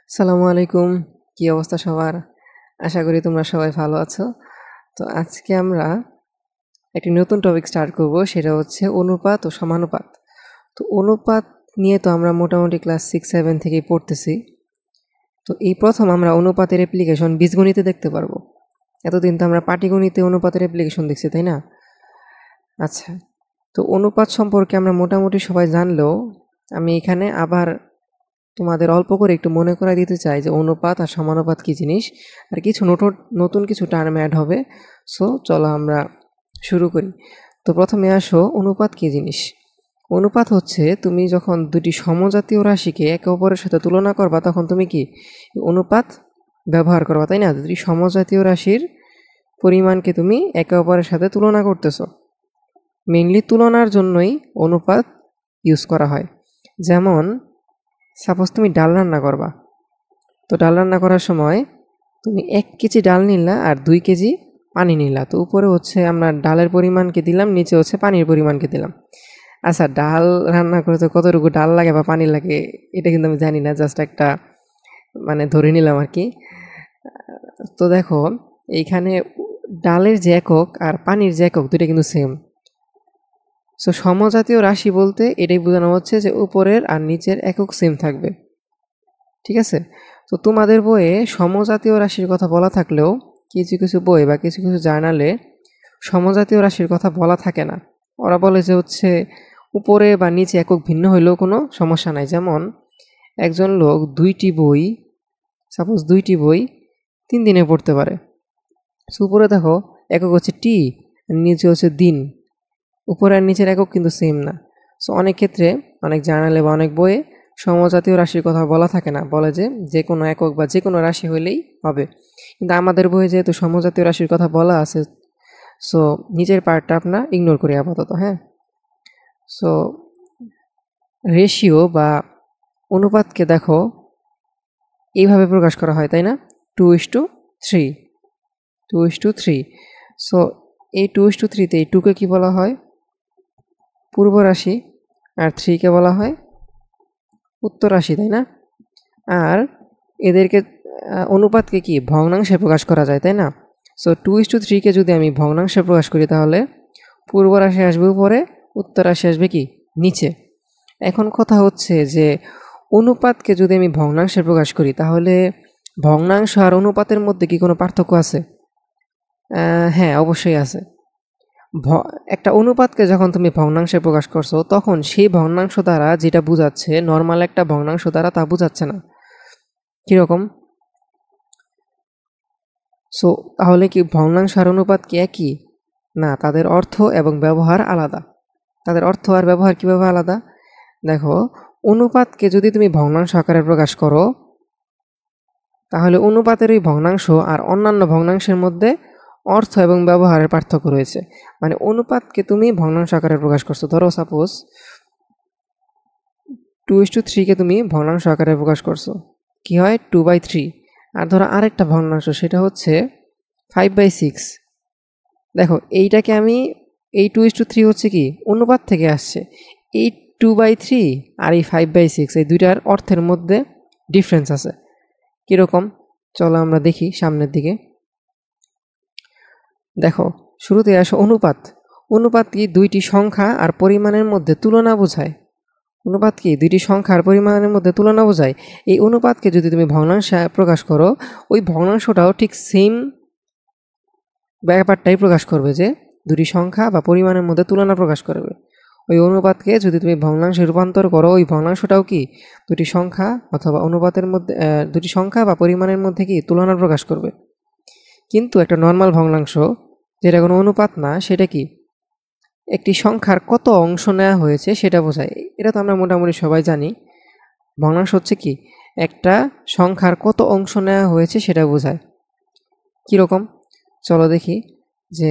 আসসালামু আলাইকুম। কি অবস্থা সবার? আশা করি তোমরা সবাই ভালো আছো। তো আজকে আমরা একটি নতুন টপিক স্টার্ট করব, সেটা হচ্ছে অনুপাত ও সমানুপাত। তো অনুপাত নিয়ে তো আমরা মোটামুটি ক্লাস 6-7 থেকেই পড়তেছি। তো এই প্রথম আমরা অনুপাতের অ্যাপ্লিকেশন বীজগণিতে দেখতে পারবো। এতদিন তো আমরা পাটিগণিতে অনুপাতের অ্যাপ্লিকেশন দেখছি, তাই না? আচ্ছা, তো অনুপাত সম্পর্কে আমরা মোটামুটি সবাই জানলেও আমি এখানে আবার তোমাদের অল্প করে একটু মনে করাই দিতে চাই যে অনুপাত আর সমানুপাত কী জিনিস, আর কিছু নতুন কিছু টার্ম অ্যাড হবে। সো চলো আমরা শুরু করি। তো প্রথমে আসো, অনুপাত কী জিনিস। অনুপাত হচ্ছে তুমি যখন দুটি সমজাতীয় রাশিকে একে অপরের সাথে তুলনা করবা তখন তুমি কি অনুপাত ব্যবহার করবা, তাই না? দুটি সমজাতীয় রাশির পরিমাণকে তুমি একে অপরের সাথে তুলনা করতেছ। মেইনলি তুলনার জন্যই অনুপাত ইউজ করা হয়। যেমন সাপোজ তুমি ডাল রান্না করবা, তো ডাল রান্না করার সময় তুমি 1 কেজি ডাল নিলা আর 2 কেজি পানি নিলা। তো উপরে হচ্ছে আমরা ডালের পরিমাণকে দিলাম, নিচে হচ্ছে পানির পরিমাণকে দিলাম। আচ্ছা, ডাল রান্না করতে কতটুকু ডাল লাগে বা পানি লাগে এটা কিন্তু আমি জানি না, জাস্ট একটা ধরে নিলাম আর কি। তো দেখো, এইখানে ডালের যে একক আর পানির যে একক দুটো কিন্তু সেম। সো সমজাতীয় রাশি বলতে এটাই বোঝানো হচ্ছে যে উপরের আর নিচের একক সেম থাকবে, ঠিক আছে? তো তোমাদের বইয়ে সমজাতীয় রাশির কথা বলা থাকলেও কিছু কিছু বই বা কিছু কিছু জার্নালে সমজাতীয় রাশির কথা বলা থাকে না। ওরা বলে যে হচ্ছে উপরে বা নিচে একক ভিন্ন হইলেও কোনো সমস্যা নাই। যেমন একজন লোক সাপোজ দুইটি বই 3 দিনে পড়তে পারে। সো উপরে দেখো একক হচ্ছে টি, নিচে হচ্ছে দিন, উপরে আর নিচের একক কিন্তু সেম না। সো অনেক ক্ষেত্রে অনেক জার্নালে বা অনেক বইয়ে সমজাতীয় রাশির কথা বলা থাকে না, বলে যে যে কোনো একক বা যে কোনো রাশি হইলেই হবে। কিন্তু আমাদের বইয়ে যেহেতু সমজাতীয় রাশির কথা বলা আছে, সো নিচের পার্টটা আপনার ইগনোর করি আপাতত। হ্যাঁ, সো রেশিও বা অনুপাতকে দেখো এইভাবে প্রকাশ করা হয়, তাই না? 2:3, 2:3। সো এই 2:3-তে এই 2কে কী বলা হয়? পূর্ব রাশি, আর 3কে বলা হয় উত্তর রাশি, তাই না? আর এদেরকে অনুপাতকে কি ভগ্নাংশে প্রকাশ করা যায়, তাই না? সো 2:3-কে যদি আমি ভগ্নাংশে প্রকাশ করি তাহলে পূর্ব রাশি আসবে উপরে, উত্তর রাশি আসবে কি নিচে। এখন কথা হচ্ছে যে অনুপাতকে যদি আমি ভগ্নাংশে প্রকাশ করি তাহলে ভগ্নাংশ আর অনুপাতের মধ্যে কি কোনো পার্থক্য আছে? হ্যাঁ, অবশ্যই আছে। একটা অনুপাতকে যখন তুমি ভগ্নাংশে প্রকাশ করছো তখন সেই ভগ্নাংশ দ্বারা যেটা বোঝাচ্ছে নর্মাল একটা ভগ্নাংশ দ্বারা তা বোঝাচ্ছে না। কীরকম? সো তাহলে কি ভগ্নাংশ আর অনুপাত কি একই? না, তাদের অর্থ এবং ব্যবহার আলাদা। তাদের অর্থ আর ব্যবহার কীভাবে আলাদা? দেখো, অনুপাতকে যদি তুমি ভগ্নাংশ আকারে প্রকাশ করো তাহলে অনুপাতের এই ভগ্নাংশ আর অন্যান্য ভগ্নাংশের মধ্যে অর্থ এবং ব্যবহারের পার্থক্য রয়েছে। মানে অনুপাতকে তুমি ভগ্নাংশ আকারে প্রকাশ করছো, ধরো সাপোজ 2:3-কে তুমি ভগ্নাংশ আকারে প্রকাশ করছো, কি হয় 2/3। আর ধরো আরেকটা ভগ্নাংশ, সেটা হচ্ছে 5/6। দেখো এইটাকে আমি, এই 2:3 হচ্ছে কি অনুপাত থেকে আসছে। এই 2/3 আর এই 5/6 এই দুইটার অর্থের মধ্যে ডিফারেন্স আছে। কীরকম? চলো আমরা দেখি সামনের দিকে। দেখো, শুরুতে আসো অনুপাত। অনুপাত কি দুইটি সংখ্যা আর পরিমাণের মধ্যে তুলনা বোঝায়। অনুপাত কি দুইটি সংখ্যা আর পরিমাণের মধ্যে তুলনা বোঝায়। এই অনুপাতকে যদি তুমি ভগ্নাংশে প্রকাশ করো, ওই ভগ্নাংশটাও ঠিক সেম ব্যাপারটাই প্রকাশ করবে, যে দুটি সংখ্যা বা পরিমাণের মধ্যে তুলনা প্রকাশ করবে। ওই অনুপাতকে যদি তুমি ভগ্নাংশে রূপান্তর করো, ওই ভগ্নাংশটাও কি দুটি সংখ্যা অথবা অনুপাতের মধ্যে দুটি সংখ্যা বা পরিমাণের মধ্যে কি তুলনা প্রকাশ করবে। কিন্তু একটা নর্মাল ভগ্নাংশ, যেটা কোনো অনুপাত না, সেটা কি একটি সংখ্যার কত অংশ নেওয়া হয়েছে সেটা বোঝায়। এটা তো আমরা মোটামুটি সবাই জানি। ভগ্নাংশ হচ্ছে কি একটা সংখ্যার কত অংশ নেওয়া হয়েছে সেটা বোঝায়। কীরকম? চলো দেখি। যে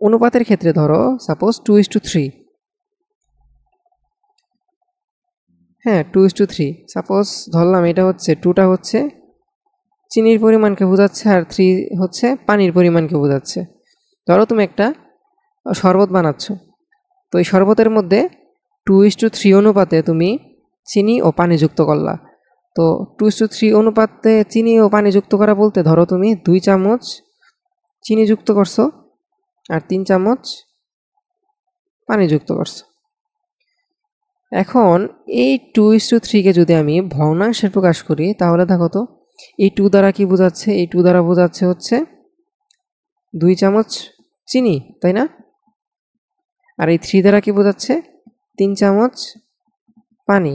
অনুপাতের ক্ষেত্রে ধরো সাপোজ 2:3। হ্যাঁ, 2:3 সাপোজ ধরলাম। এটা হচ্ছে 2টা হচ্ছে চিনির পরিমাণকে বোঝাচ্ছে আর 3 হচ্ছে পানির পরিমাণকে বোঝাচ্ছে। ধরো তুমি একটা শরবত বানাচ্ছ, তো এই শরবতের মধ্যে 2:3 অনুপাতে তুমি চিনি ও পানি যুক্ত করলা। তো 2:3 অনুপাতে চিনি ও পানি যুক্ত করা বলতে ধরো তুমি 2 চামচ চিনি যুক্ত করছো আর 3 চামচ পানি যুক্ত করছো। এখন এই 2:3 কে যদি আমি ভগ্নাংশে প্রকাশ করি তাহলে দেখো তো এই 2 দ্বারা কি বোঝাচ্ছে? এই 2 দ্বারা বোঝাচ্ছে হচ্ছে 2 চামচ চিনি, তাই না? আর এই 3 দ্বারা কি বোঝাচ্ছে? 3 চামচ পানি।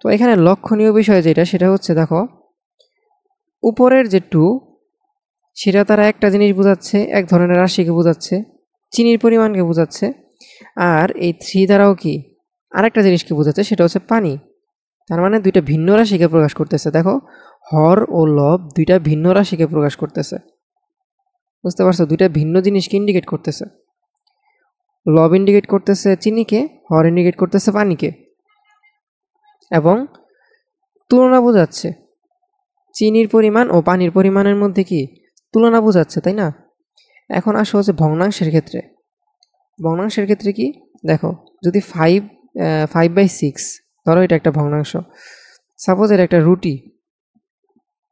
তো এখানে লক্ষণীয় বিষয় যেটা সেটা হচ্ছে দেখো উপরের যে 2 সেটা তারা একটা জিনিস বোঝাচ্ছে, এক ধরনের রাশিকে বোঝাচ্ছে, চিনির পরিমাণকে বোঝাচ্ছে। আর এই 3 দ্বারাও কি আরেকটা জিনিসকে বোঝাচ্ছে, সেটা হচ্ছে পানি। তার মানে দুইটা ভিন্ন রাশিকে প্রকাশ করতেছে। দেখো হর ও লব দুইটা ভিন্ন রাশিকে প্রকাশ করতেছে, বুঝতে পারছো? দুইটা ভিন্ন জিনিসকে ইন্ডিকেট করতেছে। লব ইন্ডিকেট করতেছে চিনিকে, হর ইন্ডিকেট করতেছে পানিকে, এবং তুলনা বোঝাচ্ছে চিনির পরিমাণ ও পানির পরিমাণের মধ্যে কি তুলনা বোঝাচ্ছে, তাই না? এখন আসো হচ্ছে ভগ্নাংশের ক্ষেত্রে। ভগ্নাংশের ক্ষেত্রে কি দেখো, যদি 5/6 ধরো এটা একটা ভগ্নাংশ, সাপোজ এটা একটা রুটি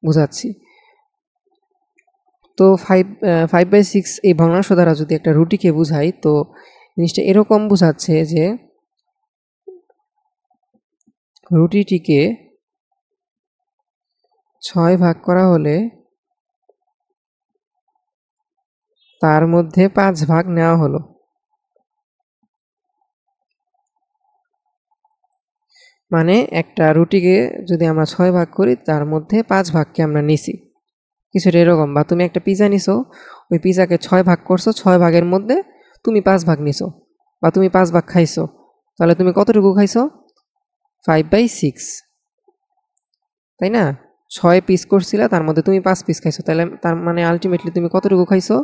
বুঝাচ্ছি, তো 5/6 এই ভগ্নাংশ দ্বারা যদি একটা রুটিকে বুঝাই তো জিনিসটা এরকম বোঝাচ্ছে যে রুটিটিকে 6 ভাগ করা হলে তার মধ্যে 5 ভাগ নেওয়া হলো। মানে একটা রুটিকে যদি আমরা 6 ভাগ করি তার মধ্যে 5 ভাগকে আমরা নিছি, কিছুটা এরকম। বা তুমি একটা পিজা নিছো, ওই পিজাকে 6 ভাগ করছো, 6 ভাগের মধ্যে তুমি 5 ভাগ নিছো, বা তুমি 5 ভাগ খাইছো, তাহলে তুমি কতটুকু খাইছো? 5/6, তাই না? 6 পিস করছিলা, তার মধ্যে তুমি 5 পিস খাইছো, তাহলে তার মানে আলটিমেটলি তুমি কতটুকু খাইছো?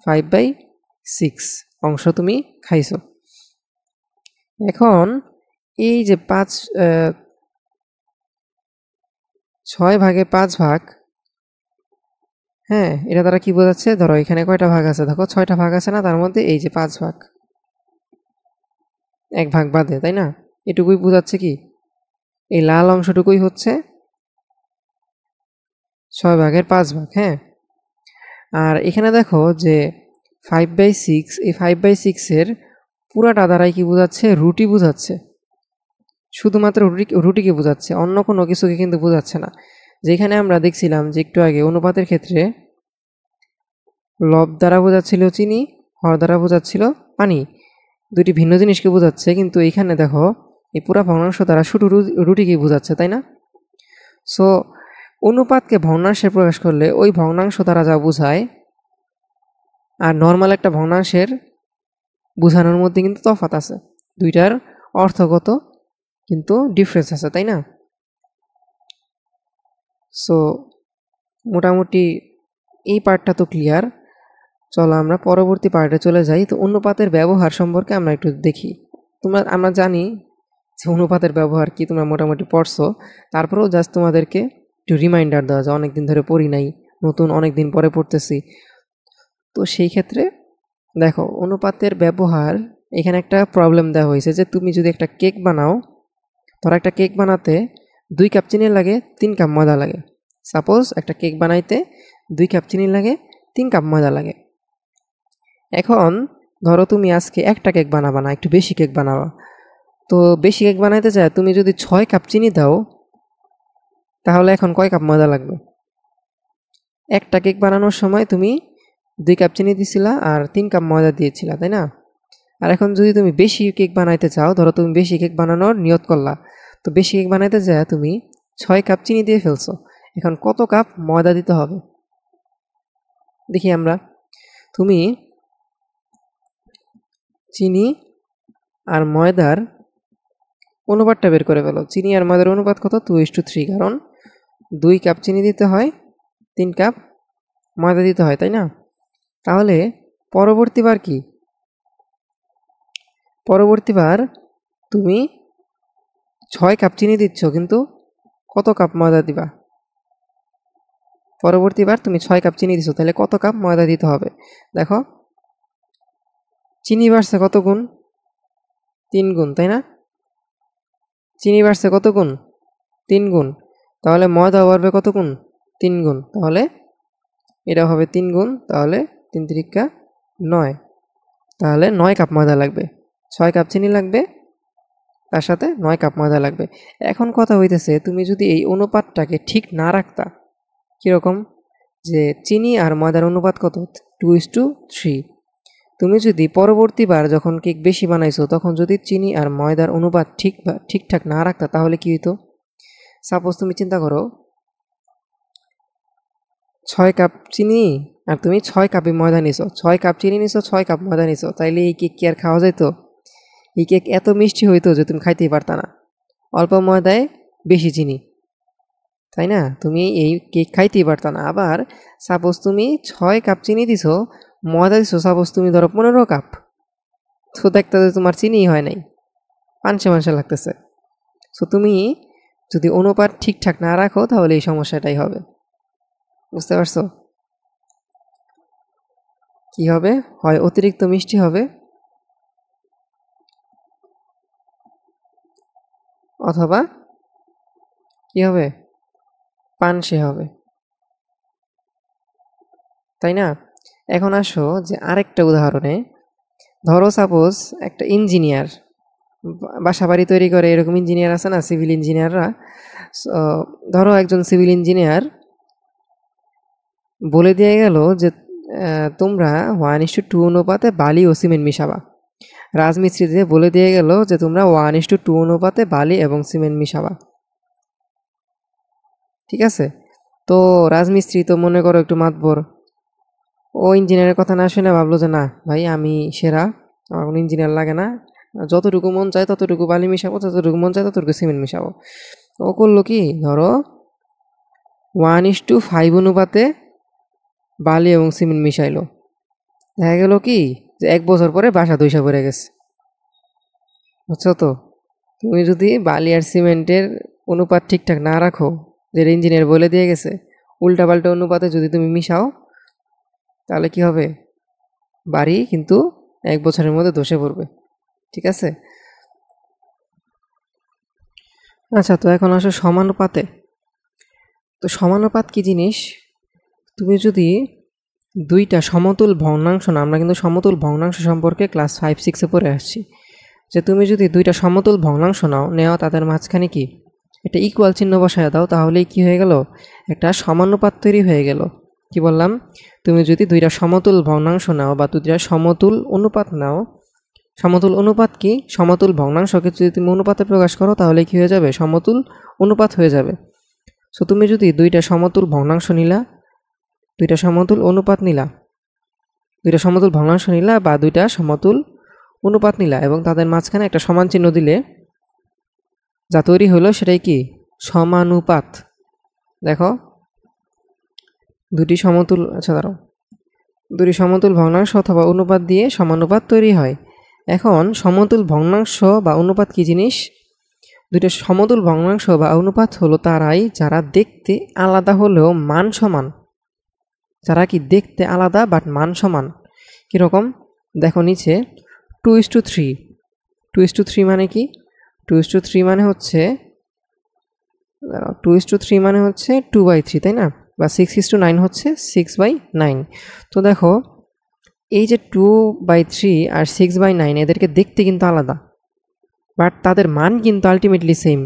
5/6 অংশ তুমি খাইছো। এখন এই যে 6 ভাগে 5 ভাগ, হ্যাঁ, এটা দ্বারা কি বোঝাচ্ছে? ধরো এখানে কয়টা ভাগ আছে, দেখো 6টা ভাগ আছে না, তার মধ্যে এই যে 5 ভাগ, 1 ভাগ বাদে, তাই না? এটুকুই বোঝাচ্ছে কি এই লাল অংশটুকুই হচ্ছে 6 ভাগের 5 ভাগ। হ্যাঁ, আর এখানে দেখো যে 5/6, এই 5/6 এর পুরাটা দ্বারাই কি বোঝাচ্ছে? রুটি বোঝাচ্ছে, শুধুমাত্র রুটিকে বোঝাচ্ছে, অন্য কোনো কিছুকে কিন্তু বোঝাচ্ছে না। যেখানে আমরা দেখছিলাম যে একটু আগে অনুপাতের ক্ষেত্রে লব দ্বারা বোঝাচ্ছিল চিনি, হর দ্বারা বোঝাচ্ছিল পানি, দুইটি ভিন্ন জিনিসকে বোঝাচ্ছে, কিন্তু এইখানে দেখো এই পুরা ভগ্নাংশ দ্বারা শুধু রুটিকে বোঝাচ্ছে, তাই না? সো অনুপাতকে ভগ্নাংশে প্রকাশ করলে ওই ভগ্নাংশ দ্বারা যা বোঝায় আর নর্মাল একটা ভগ্নাংশের বোঝানোর মধ্যে কিন্তু তফাৎ আছে, দুইটার অর্থগত কিন্তু ডিফারেন্স আছে, তাই না? সো মোটামুটি এই পার্টটা তো ক্লিয়ার। চলো আমরা পরবর্তী পার্টে চলে যাই। তো অনুপাতের ব্যবহার সম্পর্কে আমরা একটু দেখি। আমরা জানি যে অনুপাতের ব্যবহার কি, তোমরা মোটামুটি পড়ছো, তারপরেও জাস্ট তোমাদেরকে একটু রিমাইন্ডার দেওয়া যায়, অনেকদিন ধরে পড়ি নাই, নতুন অনেক দিন পরে পড়তেছি। তো সেই ক্ষেত্রে দেখো অনুপাতের ব্যবহার, এখানে একটা প্রবলেম দেওয়া হয়েছে যে তুমি যদি একটা কেক বানাও, ধরো একটা কেক বানাতে 2 কাপ চিনি লাগে, 3 কাপ ময়দা লাগে। সাপোজ একটা কেক বানাইতে 2 কাপ চিনি লাগে, 3 কাপ ময়দা লাগে। এখন ধরো তুমি আজকে একটা কেক বানাবা না, একটু বেশি কেক বানাবা। তো বেশি কেক বানাইতে চায় তুমি যদি 6 কাপ চিনি দাও, তাহলে এখন কয় কাপ ময়দা লাগবে? একটা কেক বানানোর সময় তুমি 2 কাপ চিনি দিছিলা আর 3 কাপ ময়দা দিয়েছিলা, তাই না? আর এখন যদি তুমি বেশি কেক বানাইতে চাও, ধরো তুমি বেশি কেক বানানোর নিয়ত করলা, তো বেশি কেক বানাইতে যায় তুমি 6 কাপ চিনি দিয়ে ফেলছো, এখন কত কাপ ময়দা দিতে হবে? দেখি আমরা। তুমি চিনি আর ময়দার অনুপাতটা বের করে ফেলো। চিনি আর ময়দার অনুপাত কত? 2:3, কারণ 2 কাপ চিনি দিতে হয়, 3 কাপ ময়দা দিতে হয়, তাই না? তাহলে পরবর্তীবার কি? পরবর্তীবার তুমি 6 কাপ চিনি দিচ্ছ, কিন্তু কত কাপ ময়দা দিবা? পরবর্তীবার তুমি 6 কাপ চিনি দিছো, তাহলে কত কাপ ময়দা দিতে হবে? দেখো চিনি বাড়ছে কত গুণ? 3 গুণ, তাই না? চিনি বাড়ছে কত গুণ? 3 গুণ। তাহলে ময়দা বাড়বে কত গুণ? 3 গুণ। তাহলে এটা হবে 3 গুণ, তাহলে 3 তিরিকা 9। তাহলে 9 কাপ ময়দা লাগবে, 6 কাপ চিনি লাগবে, তার সাথে 9 কাপ ময়দা লাগবে। এখন কথা হইতেছে, তুমি যদি এই অনুপাতটাকে ঠিক না রাখতা, কীরকম, যে চিনি আর ময়দার অনুপাত কত? 2:3। তুমি যদি পরবর্তীবার যখন কেক বেশি বানাইছো তখন যদি চিনি আর ময়দার অনুপাত ঠিকঠাক না রাখতা, তাহলে কি হইতো? সাপোজ তুমি চিন্তা করো 6 কাপ চিনি আর তুমি 6 কাপই ময়দা নিছো, 6 কাপ চিনি নিছো, 6 কাপ ময়দা নিছো, তাইলে এই কেক কি আর খাওয়া যাইতো? এই কেক এত মিষ্টি হইতো যে তুমি খাইতেই পারতা না। অল্প ময়দায় বেশি চিনি, তাই না? তুমি এই কেক খাইতেই পারতা না। আবার সাপোজ তুমি 6 কাপ চিনি দিছো, ময়দা দিছো সাপোজ তুমি ধরো 15 কাপ, তো দেখতে তোমার চিনি হয় নাই, পানসে পানসে লাগতেছে। সো তুমি যদি অনুপাত ঠিকঠাক না রাখো তাহলে এই সমস্যাটাই হবে। বুঝতে পারছো? কি হবে? হয় অতিরিক্ত মিষ্টি হবে, অথবা কি হবে? পানসে হবে, তাই না? এখন আসো যে আরেকটা উদাহরণে, ধরো সাপোজ একটা ইঞ্জিনিয়ার বাসা বাড়ি তৈরি করে, এরকম ইঞ্জিনিয়ার আছে না, সিভিল ইঞ্জিনিয়াররা। ধরো একজন সিভিল ইঞ্জিনিয়ার বলে দিয়ে গেল যে তোমরা 1:2 অনুপাতে বালি ও সিমেন্ট মিশাবা। রাজমিস্ত্রিদের বলে দিয়ে গেল যে তোমরা 1:2 অনুপাতে বালি এবং সিমেন্ট মিশাবা। ঠিক আছে? তো রাজমিস্ত্রি তো মনে করো একটু মাতবর, ও ইঞ্জিনিয়ারের কথা না শুনে ভাবলো যে না ভাই, আমি সেরা, আমার কোনো ইঞ্জিনিয়ার লাগে না, যতটুকু মন চায় ততটুকু বালি মিশাবো, যতটুকু মন চায় ততটুকু সিমেন্ট মিশাবো। ও করলো কি, ধরো 1:5 অনুপাতে বালি এবং সিমেন্ট মিশাইলো। দেখা গেল কি যে 1 বছর পরে বাসা ধইসা পড়ে গেছে। বুঝছো তো? তুমি যদি বালি আর সিমেন্টের অনুপাত ঠিকঠাক না রাখো, যে ইঞ্জিনিয়ার বলে দিয়ে গেছে, উল্টাপাল্টা অনুপাতে যদি তুমি মিশাও, তাহলে কি হবে? বাড়ি কিন্তু 1 বছরের মধ্যে ধসে পড়বে। ঠিক আছে? আচ্ছা, তো এখন আসো সমানুপাতে। তো সমানুপাত কি জিনিস? তুমি যদি দুইটা সমতুল ভগ্নাংশ না, আমরা কিন্তু সমতুল ভগ্নাংশ সম্পর্কে ক্লাস 5-6-এ পড়ে আসছি, যে তুমি যদি দুইটা সমতুল ভগ্নাংশ নেওয়া তাদের মাঝখানে কি একটা ইকুয়াল চিহ্ন বসায় দাও, তাহলেই কি হয়ে গেল? একটা সমানুপাত তৈরি হয়ে গেল। কি বললাম? তুমি যদি দুইটা সমতুল ভগ্নাংশ নাও বা দুইটা সমতুল অনুপাত নাও, সমতুল অনুপাত কি? সমতুল ভগ্নাংশকে যদি তুমি অনুপাতে প্রকাশ করো তাহলে কি হয়ে যাবে? সমতুল অনুপাত হয়ে যাবে। সো তুমি যদি দুইটা সমতুল ভগ্নাংশ নিলা, দুইটা সমতুল অনুপাত নিলা, দুইটা সমতুল ভগ্নাংশ নিলা বা দুইটা সমতুল অনুপাত নিলা এবং তাদের মাঝখানে একটা সমান চিহ্ন দিলে যা তৈরি হলো সেটাই কি? সমানুপাত। দেখো দুটি সমতুল, আচ্ছা দাঁড়াও, দুটি সমতুল ভগ্নাংশ অথবা অনুপাত দিয়ে সমানুপাত তৈরি হয়। এখন সমতুল ভগ্নাংশ বা অনুপাত কি জিনিস? দুইটা সমতুল ভগ্নাংশ বা অনুপাত হলো তারাই যারা দেখতে আলাদা হলেও মান সমান। যারা কি দেখতে আলাদা বাট মান সমান। কীরকম? দেখো নিচে 2:3। 2:3 মানে কি? 2:3 মানে হচ্ছে 2:3 মানে হচ্ছে 2/3, তাই না? বা 6:9 হচ্ছে 6/9। তো দেখো এই যে 2/3 আর 6/9 এদেরকে দেখতে কিন্তু আলাদা, বাট তাদের মান কিন্তু আলটিমেটলি সেম।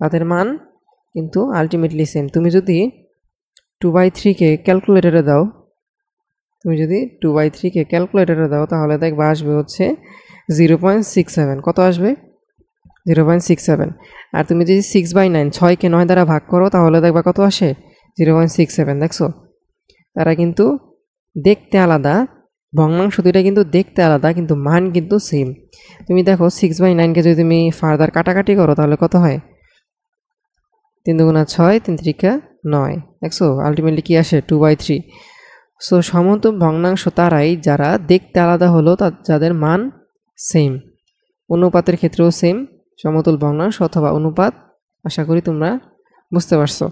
তাদের মান কিন্তু আলটিমেটলি সেম। তুমি যদি 2/3-কে ক্যালকুলেটরে দাও, তুমি যদি 2/3-কে ক্যালকুলেটরে দাও তাহলে দেখবা আসবে হচ্ছে 0.67। কত আসবে? 0.67। আর তুমি যদি 6/9, 6-কে 9 দ্বারা ভাগ করো তাহলে দেখবা কত আসে? 0.67। দেখছো? তারা কিন্তু দেখতে আলাদা, ভগ্নাংশ দুইটা কিন্তু দেখতে আলাদা, কিন্তু মান কিন্তু সেম। তুমি দেখো 6/9-কে যদি তুমি ফার্দার কাটাকাটি করো তাহলে কত হয়? 3 দুগুণা 6, 3 তিরিকা 9। দেখছো আলটিমেটলি কি আসে? 2/3। সো সমতুল ভগ্নাংশ তারাই যারা দেখতে আলাদা হলো যাদের মান সেম। অনুপাতের ক্ষেত্রেও সেম, সমতুল ভগ্নাংশ অথবা অনুপাত। আশা করি তোমরা বুঝতে পারছো।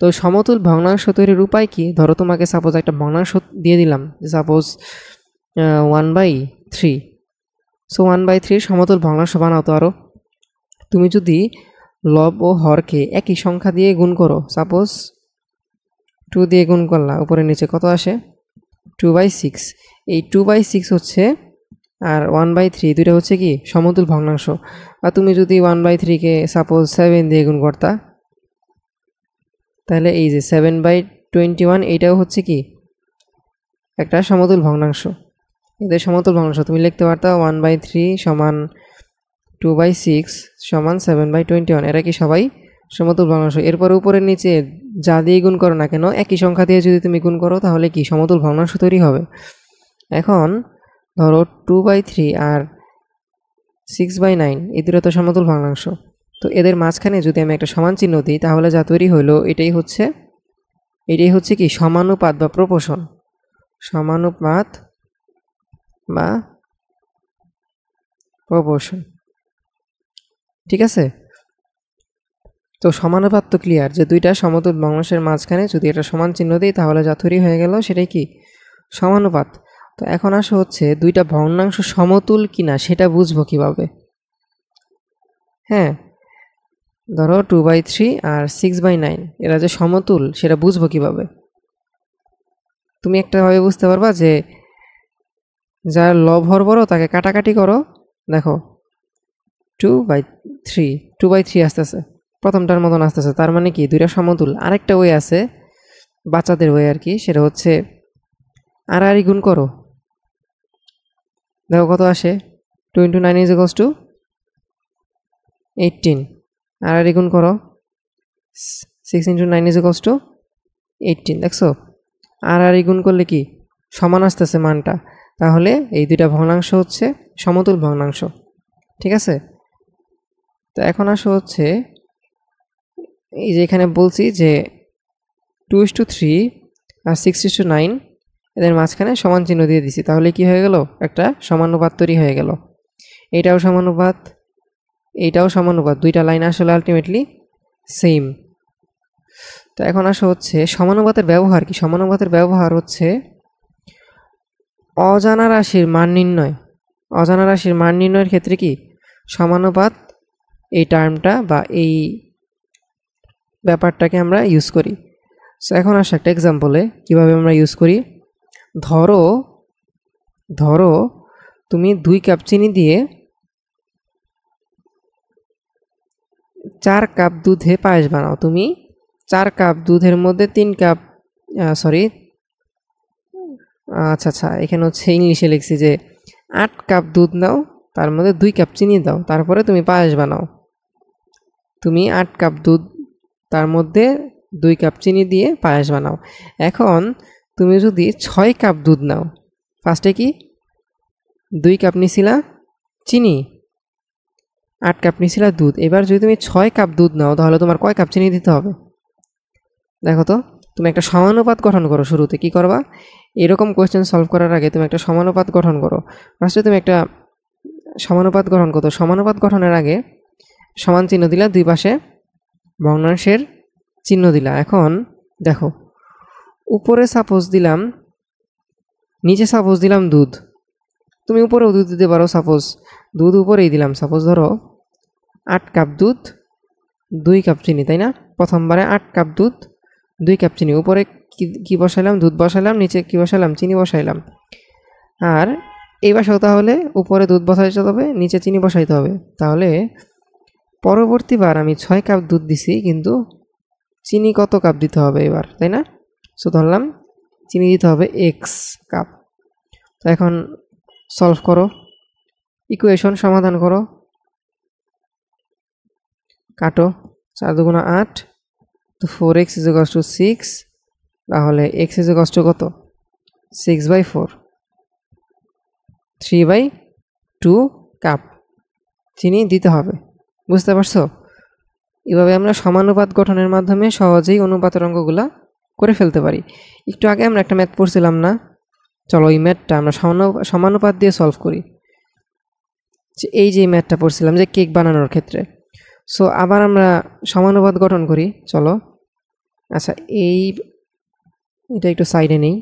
তো সমতুল ভগ্নাংশ তৈরির উপায় কি? ধরো তোমাকে সাপোজ একটা ভগ্নাংশ দিয়ে দিলাম, সাপোজ 1/3। সো 1/3 সমতুল ভগ্নাংশ বানাও তো আরও। তুমি যদি লব ও হরকে একই সংখ্যা দিয়ে গুণ করো। সাপোজ 2 দিয়ে গুণ করলা, উপরে নিচে কত আসে? 2/6। এই 2/6 হচ্ছে আর 1/3 দুইটা হচ্ছে কি সমতুল ভগ্নাংশ। আর তুমি যদি 1/3-কে সাপোজ 7 দিয়ে গুণ করতা, তাহলে এই যে 7/21 এইটাও হচ্ছে কি একটা সমতুল ভগ্নাংশ। এদের সমতুল ভগ্নাংশ তুমি লিখতে পারতা 1/3 সমান 2/6 সমান 7/21। এরা কি সবাই সমতুল ভগ্নাংশ। এরপর উপরে নিচে যা দিয়ে গুণ করো না কেন, একই সংখ্যা দিয়ে যদি তুমি গুণ করো তাহলে কি সমতুল ভগ্নাংশ তৈরি হবে। এখন ধরো 2/3 আর 6/9 এই দুটো তো সমতুল ভগ্নাংশ। তো এদের মাঝখানে যদি আমি একটা সমান চিহ্ন দিই তাহলে যা তৈরি হলো এটাই হচ্ছে কি সমানুপাত বা প্রপোর্শন। সমানুপাত বা প্রপোর্শন, ঠিক আছে। তো সমানুপাত তো ক্লিয়ার যে দুইটা সমতুল ভগ্নাংশের মাঝখানে যদি এটা সমান চিহ্ন দিই তাহলে যা তৈরি হয়ে গেল সেটাই কি সমানুপাত। তো এখন আসা হচ্ছে দুইটা ভগ্নাংশ সমতুল কিনা সেটা বুঝবো কিভাবে। হ্যাঁ, ধরো 2/3 আর 6/9 এরা যে সমতুল সেটা বুঝবো কিভাবে। তুমি একটা ভাবে বুঝতে পারবা যে যার লব হর বড় তাকে কাটাকাটি করো। দেখো 2/3 আসতেছে, প্রথমটার মতন আসতেছে, তার মানে কি দুইটা সমতুল। আরেকটা ওয়ে আছে বাচ্চাদের ওয়ে আর কি, সেটা হচ্ছে আর গুণ করো। দেখো কত আসে, 2 × 9 = 18। আর গুণ করো, 6 × 9 = 18। দেখছো আর গুণ করলে কি সমান আসতেছে মানটা। তাহলে এই দুইটা ভগ্নাংশ হচ্ছে সমতুল ভগ্নাংশ, ঠিক আছে। তো এখন আসো হচ্ছে এই যে এখানে বলছি যে 2:3 আর 6:9 এদের মাঝখানে সমান চিহ্ন দিয়ে দিছি, তাহলে কি হয়ে গেল একটা সমানুপাত তৈরি হয়ে গেল। এইটাও সমানুপাত, এইটাও সমানুপাত, দুইটা লাইন আসলে আলটিমেটলি সেম। তো এখন আসো হচ্ছে সমানুপাতের ব্যবহার কি। সমানুপাতের ব্যবহার হচ্ছে অজানা রাশির মান নির্ণয়। অজানা রাশির মান নির্ণয়ের ক্ষেত্রে কি সমানুপাত এই টার্মটা বা এই ব্যাপারটাকে আমরা ইউজ করি। সো এখন আসো একটা এক্সাম্পলে কিভাবে আমরা ইউজ করি। ধরো ধরো তুমি 2 কাপ চিনি দিয়ে 4 কাপ দুধে পায়েস বানাও। তুমি 4 কাপ দুধের মধ্যে 3 কাপ সরি আচ্ছা এখানে হচ্ছে ইংলিশে লিখছি যে 8 কাপ দুধ নাও, তার মধ্যে 2 কাপ চিনি দাও, তারপরে তুমি পায়েস বানাও। তুমি 8 কাপ দুধ, তার মধ্যে 2 কাপ চিনি দিয়ে পায়েস বানাও। এখন তুমি যদি 6 কাপ দুধ নাও, ফার্স্টে কি 2 কাপ নিছিলা চিনি, 8 কাপ নিছিলা দুধ। এবার যদি তুমি 6 কাপ দুধ নাও তাহলে তোমার কয় কাপ চিনি দিতে হবে। দেখো তো, তুমি একটা সমানুপাত গঠন করো। শুরুতে কি করবা, এরকম কোয়েশ্চেন সলভ করার আগে তুমি একটা সমানুপাত গঠন করো। ফার্স্টে তুমি একটা সমানুপাত গঠন করো। সমানুপাত গঠনের আগে সমান চিহ্ন দিলা, দুই পাশে ভগ্নাংশের চিহ্ন দিলা। এখন দেখো উপরে সাপোজ দিলাম, নিচে সাপোজ দিলাম দুধ। তুমি উপরেও দুধ দিতে পারো, সাপোজ দুধ উপরেই দিলাম। সাপোজ ধরো 8 কাপ দুধ 2 কাপ চিনি, তাই না। প্রথমবারে 8 কাপ দুধ 2 কাপ চিনি, উপরে কি বসাইলাম, দুধ বসাইলাম, নিচে কি বসাইলাম, চিনি বসাইলাম। আর এই বাসাও তাহলে উপরে দুধ বসাইতে হবে, নিচে চিনি বসাইতে হবে। তাহলে পরবর্তীবার আমি 6 কাপ দুধ দিছি, কিন্তু চিনি কত কাপ দিতে হবে এবার, তাই না। সো ধরলাম চিনি দিতে হবে x কাপ। তো এখন সলভ করো, ইকুয়েশন সমাধান করো, কাটো, 4 × 2 = 8, তো 4x = 6, তাহলে x কত 6/4, 3/2 কাপ চিনি দিতে হবে। বুঝতে পারছো। এভাবে আমরা সমানুপাত গঠনের মাধ্যমে সহজেই অনুপাতের অঙ্কগুলা করে ফেলতে পারি। একটু আগে আমরা একটা ম্যাথ পড়ছিলাম না, চলো এই ম্যাথটা আমরা সমানুপাত দিয়ে সলভ করি। যে এই যে ম্যাথটা পড়ছিলাম যে কেক বানানোর ক্ষেত্রে। সো আবার আমরা সমানুপাত গঠন করি, চলো। আচ্ছা এটা একটু সাইডে নেই।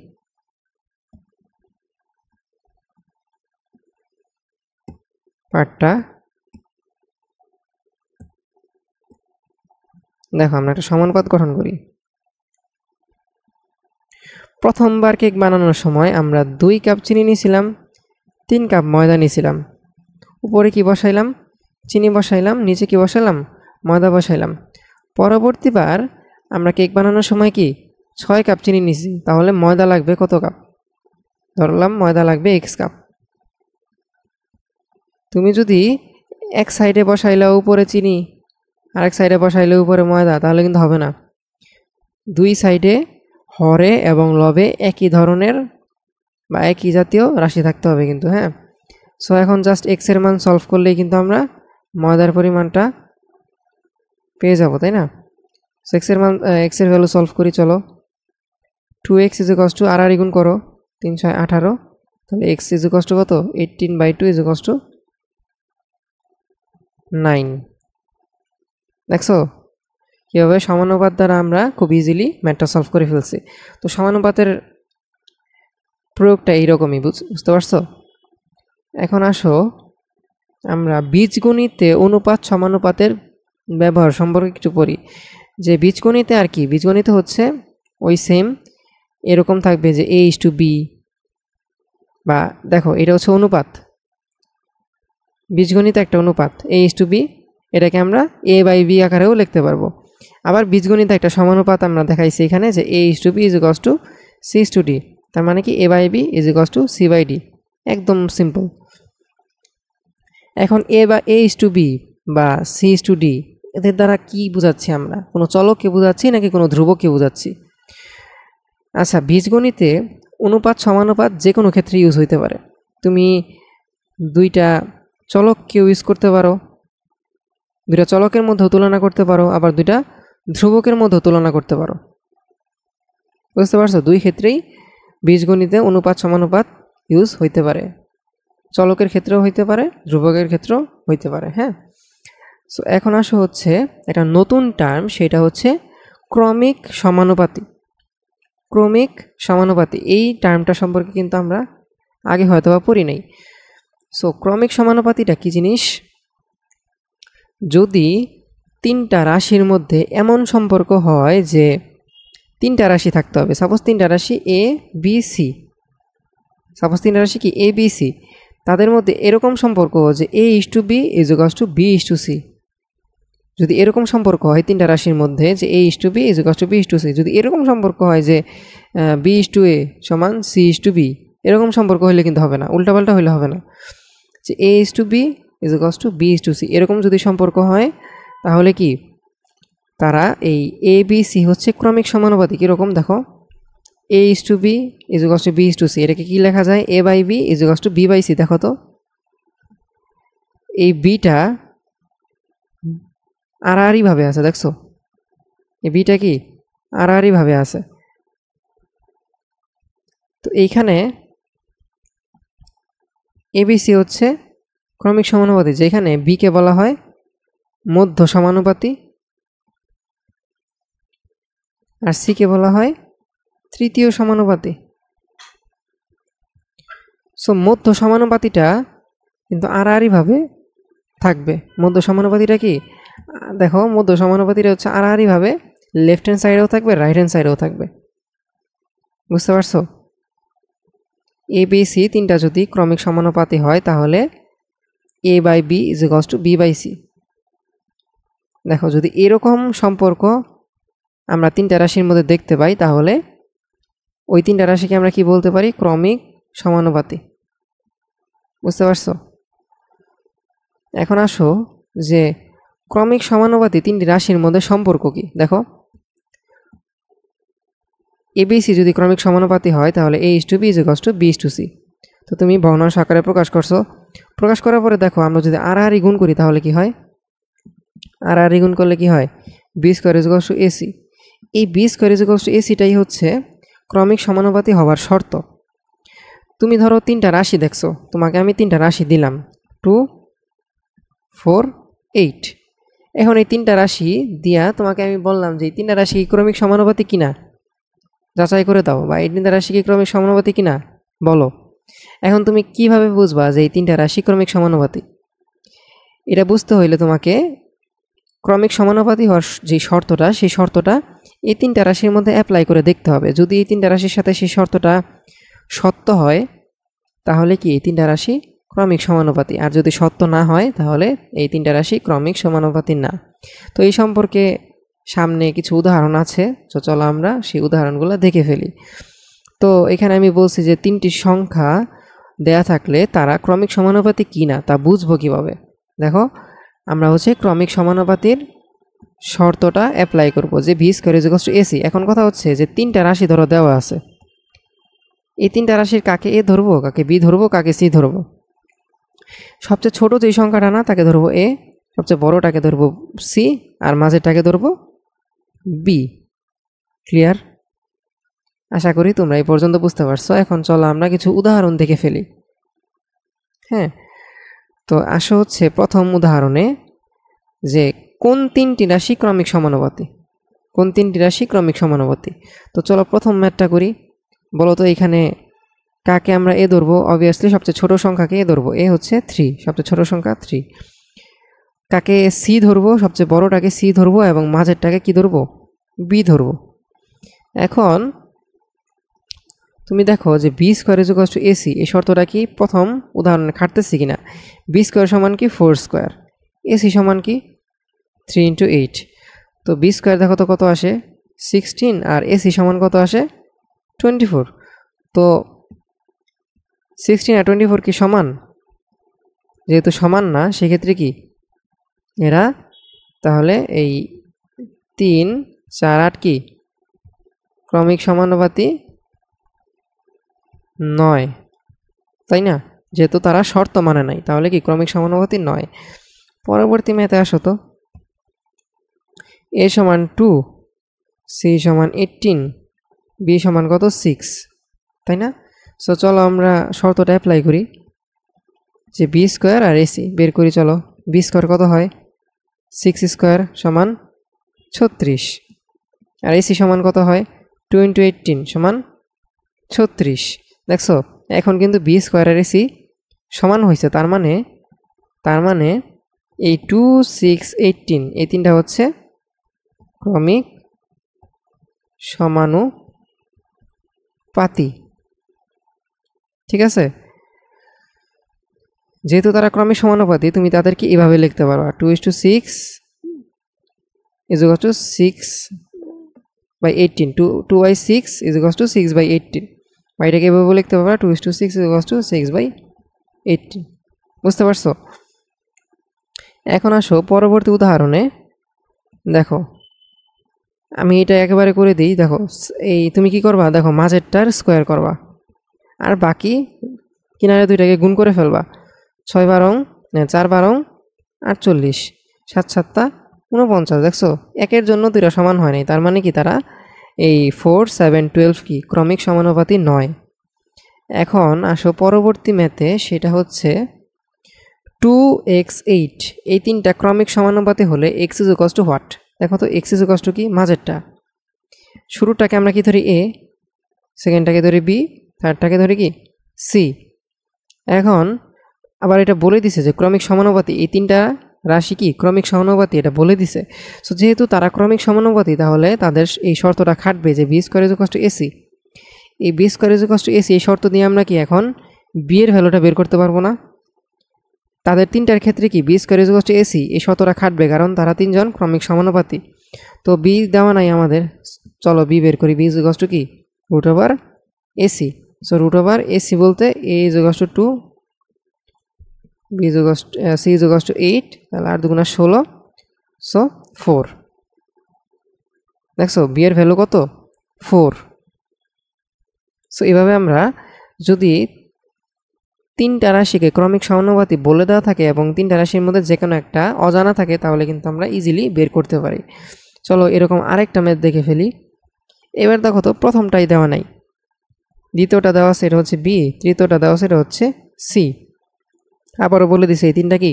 পার্টটা দেখো আমরা একটা সমানুপাত গঠন করি। প্রথমবার কেক বানানোর সময় আমরা 2 কাপ চিনি নিয়েছিলাম, 3 কাপ ময়দা নিয়েছিলাম। উপরে কি বসাইলাম? চিনি বসাইলাম, নিচে কি বসাইলাম? ময়দা বসাইলাম। পরবর্তীবার আমরা কেক বানানোর সময় কি 6 কাপ চিনি নিয়েছি, তাহলে ময়দা লাগবে কত কাপ? ধরলাম ময়দা লাগবে x কাপ। তুমি যদি এক সাইডে বসাইলে উপরে চিনি, আরেক সাইডে বসাইলে উপরে ময়দা, তাহলে কিন্তু হবে না। 2 সাইডে হরে এবং লবে একই ধরনের বা একই জাতীয় রাশি থাকতে হবে কিন্তু, হ্যাঁ। সো এখন জাস্ট x এর মান সলভ করলেই কিন্তু আমরা ময়দার পরিমাণটা পেয়ে যাব, তাই না? সো x এর ভ্যালু সলভ করি, চলো। 2x = আর গুণ করো, 3 6 18, তাহলে x = কত? 18/2 = 9। দেখছো কীভাবে সমানুপাত দ্বারা আমরা খুব ইজিলি ম্যাথটা সলভ করে ফেলছি। তো সমানুপাতের প্রয়োগটা এইরকমই, বুঝতে পারছো? এখন আসো আমরা বীজগণিতে অনুপাত সমানুপাতের ব্যবহার সম্পর্কে একটু পড়ি। যে বীজগণিতে আর কি, বীজগণিতে হচ্ছে ওই সেম এরকম থাকবে যে a:b, বা দেখো এটা হচ্ছে অনুপাত, বীজগণিতে একটা অনুপাত a:b, এটাকে আমরা a/b আকারেও লিখতে পারবো। আবার বীজগণিতে একটা সমানুপাত আমরা দেখাইছি এখানে যে a:b = c:d, তার মানে কি a/b = c/d, একদম সিম্পল। এখন a/b বা c:d এদের দ্বারা কি বোঝাচ্ছি আমরা? কোনো চলককে বোঝাচ্ছি নাকি কোনো ধ্রুবককে বোঝাচ্ছি? আচ্ছা, বীজগণিতে অনুপাত সমানুপাত যে কোনো ক্ষেত্রে ইউজ হইতে পারে। তুমি 2টা চলককেও ইউজ করতে পারো, 2টা চলকের মধ্যেও তুলনা করতে পারো, আবার 2টা ধ্রুবকের মধ্যেও তুলনা করতে পারো। বুঝতে পারছো? 2 ক্ষেত্রেই বীজগণিতে অনুপাত সমানুপাত ইউজ হইতে পারে, চলকের ক্ষেত্রেও হইতে পারে, ধ্রুবকের ক্ষেত্রেও হইতে পারে, হ্যাঁ। সো এখন আসো হচ্ছে একটা নতুন টার্ম, সেটা হচ্ছে ক্রমিক সমানুপাতি। ক্রমিক সমানুপাতি এই টার্মটা সম্পর্কে কিন্তু আমরা আগে হয়তো বা পড়ি নাই। সো ক্রমিক সমানুপাতিটা কি জিনিস? যদি 3টা রাশির মধ্যে এমন সম্পর্ক হয় যে 3টা রাশি থাকতে হবে, সাপোজ 3টা রাশি a b c, সাপোজ 3টা রাশি কি a b c, তাদের মধ্যে এরকম সম্পর্ক যে a:b = b:c। যদি এরকম সম্পর্ক হয় 3টা রাশির মধ্যে যে a:b = b:c, যদি এরকম সম্পর্ক হয় যে b:a = c:b, এরকম সম্পর্ক হলে কিন্তু হবে না, উল্টাপাল্টা হলে হবে না। যে a:b = b:c এরকম যদি সম্পর্ক হয়, তাহলে কি তারা এই a b c হচ্ছে ক্রমিক সমানুপাতি। কীরকম দেখো, a:b = b:c, এটাকে কি লেখা যায়? a/b = b/c। দেখো তো এই বিটা আড়াআড়ি ভাবে আছে, দেখছো? এই বিটা কি আড়াআড়ি ভাবে আছে। তো এইখানে abc হচ্ছে ক্রমিক সমানুপাতি, যেখানে b কে বলা হয় মধ্য সমানুপাতি আর c কে বলা হয় তৃতীয় সমানুপাতি। সো মধ্য সমানুপাতিটা কিন্তু আড়াআড়ি ভাবে থাকবে। মধ্য সমানুপাতিটা কি দেখো, মধ্য সমানুপাতিটা হচ্ছে আড়াআড়ি ভাবে লেফট হ্যান্ড সাইডেও থাকবে, রাইট হ্যান্ড সাইডেও থাকবে। বুঝতে পারছো? a b c 3টা যদি ক্রমিক সমানুপাতি হয়, তাহলে a/b = b/c। দেখো যদি এরকম সম্পর্ক আমরা 3টা রাশির মধ্যে দেখতে পাই, তাহলে ওই 3টা রাশিকে আমরা কি বলতে পারি? ক্রমিক সমানুপাতি। বুঝতে পারছো? এখন আসো যে ক্রমিক সমানুপাতি 3টি রাশির মধ্যে সম্পর্ক কি। দেখো abc যদি ক্রমিক সমানুপাতি হয়, তাহলে a:b = b:c। তো তুমি ভগ্নাংশ আকারে প্রকাশ করছো, প্রকাশ করার পরে দেখো আমরা যদি আড়াআড়ি গুণ করি, তাহলে কি হয়? আড়াআড়ি গুণ করলে কি হয়? b² = ac। এই b² = ac-টাই হচ্ছে ক্রমিক সমানুপাতি হওয়ার শর্ত। তুমি ধরো 3টা রাশি দেখছো, তোমাকে আমি 3টা রাশি দিলাম 2 4 8। এখন এই 3টা রাশি দিয়া তোমাকে আমি বললাম যে এই 3টা রাশি ক্রমিক সমানুপাতি কিনা যাচাই করে দাও, বা এই 3টা রাশি কি ক্রমিক সমানুপাতি কিনা বলো। এখন তুমি কিভাবে বুঝবা যে এই 3টা রাশি ক্রমিক সমানুপাতি? এটা বুঝতে হইলে তোমাকে ক্রমিক সমানুপাতি হওয়ার যে শর্তটা, সেই শর্তটা এই তিনটা রাশির মধ্যে অ্যাপ্লাই করে দেখতে হবে। যদি এই তিনটা রাশির সাথে সেই শর্তটা সত্য হয় তাহলে কি এই তিনটা রাশি ক্রমিক সমানুপাতি, আর যদি সত্য না হয় তাহলে এই তিনটা রাশি ক্রমিক সমানুপাতি না। তো এই সম্পর্কে সামনে কিছু উদাহরণ আছে, তো চলো আমরা সেই উদাহরণগুলো দেখে ফেলি। তো এখানে আমি বলছি যে তিনটি সংখ্যা দেয়া থাকলে তারা ক্রমিক সমানুপাতি কি না তা বুঝবো কীভাবে। দেখো, আমরা হচ্ছে ক্রমিক সমানুপাতির শর্তটা অ্যাপ্লাই করব যে V square is equal to AC. এখন কথা হচ্ছে যে তিনটা রাশি ধরো দেওয়া আছে, এই তিনটা রাশির কাকে এ ধরবো, কাকে বি ধরবো, কাকে সি ধরবো। সবচেয়ে ছোট যেই সংখ্যাটা না তাকে ধরবো এ, সবচেয়ে বড়টাকে ধরবো সি, আর মাঝেরটাকে ধরবো বি। ক্লিয়ার? আশা করি তোমরা এই পর্যন্ত বুঝতে পারছো। এখন চলো আমরা কিছু উদাহরণ দেখে ফেলি। হ্যাঁ, তো আসো হচ্ছে প্রথম উদাহরণে যে কোন তিনটি রাশি ক্রমিক সমানুপাতি, কোন তিনটি রাশি ক্রমিক সমানুপাতি। তো চলো প্রথম ম্যাথটা করি। বলো তো এখানে কাকে আমরা এ ধরবো? অবভিয়াসলি সবচেয়ে ছোট সংখ্যাকে এ ধরবো, এ হচ্ছে 3, সবচেয়ে ছোট সংখ্যা 3। কাকে সি ধরবো? সবচেয়ে বড়টাকে সি ধরবো এবং মাঝেরটাকে কি ধরবো? বি ধরবো। এখন তুমি দেখো যে B square is equal to AC, এই শর্তটা কি প্রথম উদাহরণে খাটতেছি কিনা। বি স্কোয়ার সমান কি 4 স্কোয়ার, এসি সমান কি 3 ইন্টু 8। তো বি স্কোয়ার দেখো তো কত আসে 16, আর এসি সমান কত আসে 24। তো 16 আর 24 কি সমান? যেহেতু সমান না সেক্ষেত্রে কি এরা তাহলে এই 3, 4, 8 কি ক্রমিক সমানুপাতি নয়, তাই না? যেহেতু তারা শর্ত মানে নাই তাহলে কি ক্রমিক সমানুপাতি নয়। পরবর্তী ম্যাথে আসো তো। এ সমান 2, সি সমান 18, বি সমান কত 6, তাই না? সো চলো আমরা শর্তটা অ্যাপ্লাই করি যে বি স্কোয়ার আর এসি বের করি। চলো, বি স্কোয়ার কত হয় 6 স্কোয়ার সমান 36, আর এসি সমান কত হয় 2 ইন্টু 18 সমান 36। দেখছো এখন কিন্তু বি স্কোয়ার আর এসি সমান হয়েছে, তার মানে এই 2, 6, 18 এই তিনটা হচ্ছে ক্রমিক সমানুপাতি। ঠিক আছে, যেহেতু তারা ক্রমিক সমানুপাতি তুমি তাদেরকে এভাবে লিখতে পারবা 2:6 is equal to 6/18, 2/6 is equal to 6/18, বা এটাকে এভাবে লিখতে পারবা 2:6 is equal to 6/18। বুঝতে পারছো? এখন আসো পরবর্তী উদাহরণে। দেখো আমি এটা একেবারে করে দিই। দেখো এই তুমি কি করবা, দেখো মাঝেরটার স্কোয়ার করবা আর বাকি কিনারে দুইটাকে গুণ করে ফেলবা। 6 বারং 4 বারং 48, 7 7 49। দেখছো একের জন্য দুইটা সমান হয় নাই, তার মানে কি তারা এই 4, 7, 12 কি ক্রমিক সমানুপাতি নয়। এখন আসো পরবর্তী ম্যাথে, সেটা হচ্ছে 2x 8, এই তিনটা ক্রমিক সমানুপাতি হলে x is equal two what. দেখো তো x ইজ ইকুয়াল টু কি মাঝেরটা, শুরুটাকে আমরা কি ধরি a, সেকেন্ডটাকে ধরি b, থার্ডটাকে ধরি কি c। এখন আবার এটা বলে দিছে যে ক্রমিক সমানুপাতি, এই তিনটা রাশি কি ক্রমিক সমানুপাতি, এটা বলে দিছে। সো যেহেতু তারা ক্রমিক সমানুপাতি তাহলে তাদের এই শর্তটা খাটবে যে B square is equal to AC. এই B square is equal to AC এই শর্ত দিয়ে আমরা কি এখন বি এর ভ্যালুটা বের করতে পারবো না? তাদের তিনটার ক্ষেত্রে কি B square is equal to AC এই শর্তটা খাটবে, কারণ তারা তিনজন ক্রমিক সমানুপাতি। তো বি দেওয়া নাই আমাদের, চলো বি বের করি। বি ইজ ইকুয়াল টু কি root over AC. So root over AC বলতে A is equal to 2, B is equal to C is equal to 8, তাহলে 8 দুগুণা 16, সো 4। দেখছো বি এর ভ্যালু কত 4। সো এভাবে আমরা যদি তিনটা রাশিকে ক্রমিক সমানুপাতি বলে দেওয়া থাকে এবং তিনটা রাশির মধ্যে যে কোনো একটা অজানা থাকে তাহলে কিন্তু আমরা ইজিলি বের করতে পারি। চলো এরকম আরেকটা ম্যাথ দেখে ফেলি। এবার দেখো তো প্রথমটাই দেওয়া নাই, দ্বিতীয়টা দেওয়া আছে এটা হচ্ছে বি, তৃতীয়টা দেওয়া আছে এটা হচ্ছে সি। আবারও বলে দিছে এই তিনটা কি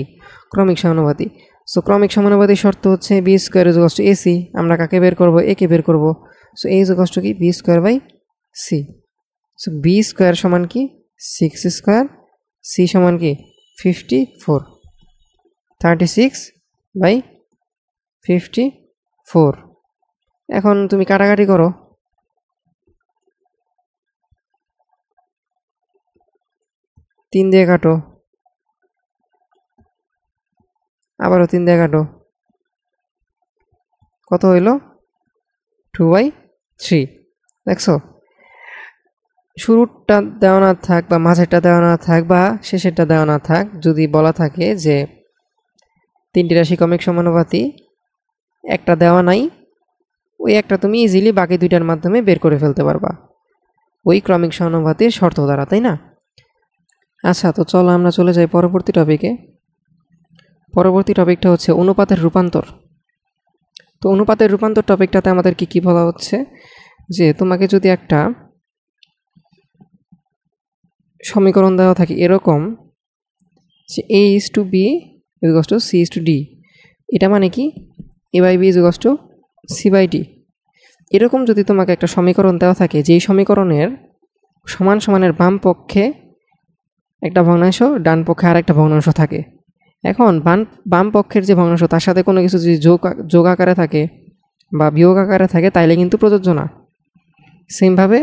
ক্রমিক সমানুপাতি। সো ক্রমিক সমানুপাতি শর্ত হচ্ছে B square is equal to AC. আমরা কাকে বের করবো? এ কে বের করবো। So A is equal to কি B square by C. So B square সমান কি 6 স্কোয়ার, সি সমান কি 54, 36/54। 54। এখন তুমি কাটাকাটি করো, 3 দিয়ে কাটো, আবারও 3 দিয়ে কাটো, কত হইল? 2/3। দেখছো, শুরুটা দেওয়া না থাক বা মাঝেরটা দেওয়া না থাক বা শেষেরটা দেওয়া না থাক, যদি বলা থাকে যে 3টি রাশি ক্রমিক সমানুপাতি, একটা দেওয়া নাই, ওই একটা তুমি ইজিলি বাকি 2টার মাধ্যমে বের করে ফেলতে পারবা ওই ক্রমিক সমানুপাতির শর্ত দ্বারা, তাই না? আচ্ছা, তো চলো আমরা চলে যাই পরবর্তী টপিকে। পরবর্তী টপিকটা হচ্ছে অনুপাতের রূপান্তর। তো অনুপাতের রূপান্তর টপিকটাতে আমাদের কি বলা হচ্ছে যে তোমাকে যদি একটা সমীকরণ দেওয়া থাকে এরকম যে a/b = c/d, এটা মানে কি a/b = c/d। এরকম যদি তোমাকে একটা সমীকরণ দেওয়া থাকে, যেই সমীকরণের সমান সমানের বাম পক্ষে একটা ভগ্নাংশ, ডান পক্ষে আর একটা ভগ্নাংশ থাকে। এখন বাম পক্ষের যে ভগ্নাংশ তার সাথে কোনো কিছু যদি যোগ আকারে থাকে বা বিয়োগ আকারে থাকে তাইলে কিন্তু প্রযোজ্য না। সেমভাবে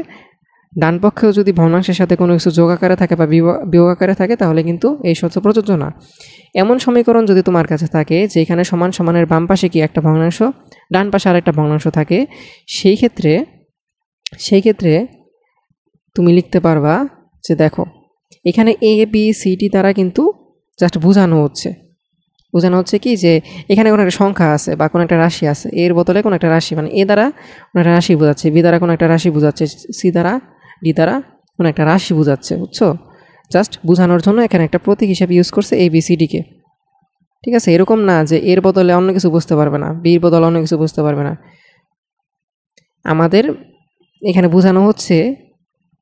ডান পক্ষেও যদি ভগ্নাংশের সাথে কোনো কিছু যোগ আকারে থাকে বা বিয়োগ আকারে থাকে তাহলে কিন্তু এই শর্ত প্রযোজ্য না। এমন সমীকরণ যদি তোমার কাছে থাকে যেখানে সমান সমানের বাম পাশে কি একটা ভগ্নাংশ, ডান পাশে আর একটা ভগ্নাংশ থাকে, সেই ক্ষেত্রে তুমি লিখতে পারবা যে দেখো এখানে a b c d দ্বারা কিন্তু জাস্ট বোঝানো হচ্ছে কি যে এখানে কোনো একটা সংখ্যা আছে বা কোনো একটা রাশি আছে, এর বদলে কোনো একটা রাশি, মানে a দ্বারা কোনো একটা রাশি বোঝাচ্ছে, b দ্বারা কোনো একটা রাশি বোঝাচ্ছে, c দ্বারা d দ্বারা কোনো একটা রাশি বোঝাচ্ছে, বুঝছো? জাস্ট বোঝানোর জন্য এখানে একটা প্রতীক হিসেবে ইউজ করছে a b c d কে। ঠিক আছে, এরকম না যে এর বদলে অন্য কিছু বুঝতে পারবে না, b এর বদলে অন্য কিছু বুঝতে পারবে না। আমাদের এখানে বোঝানো হচ্ছে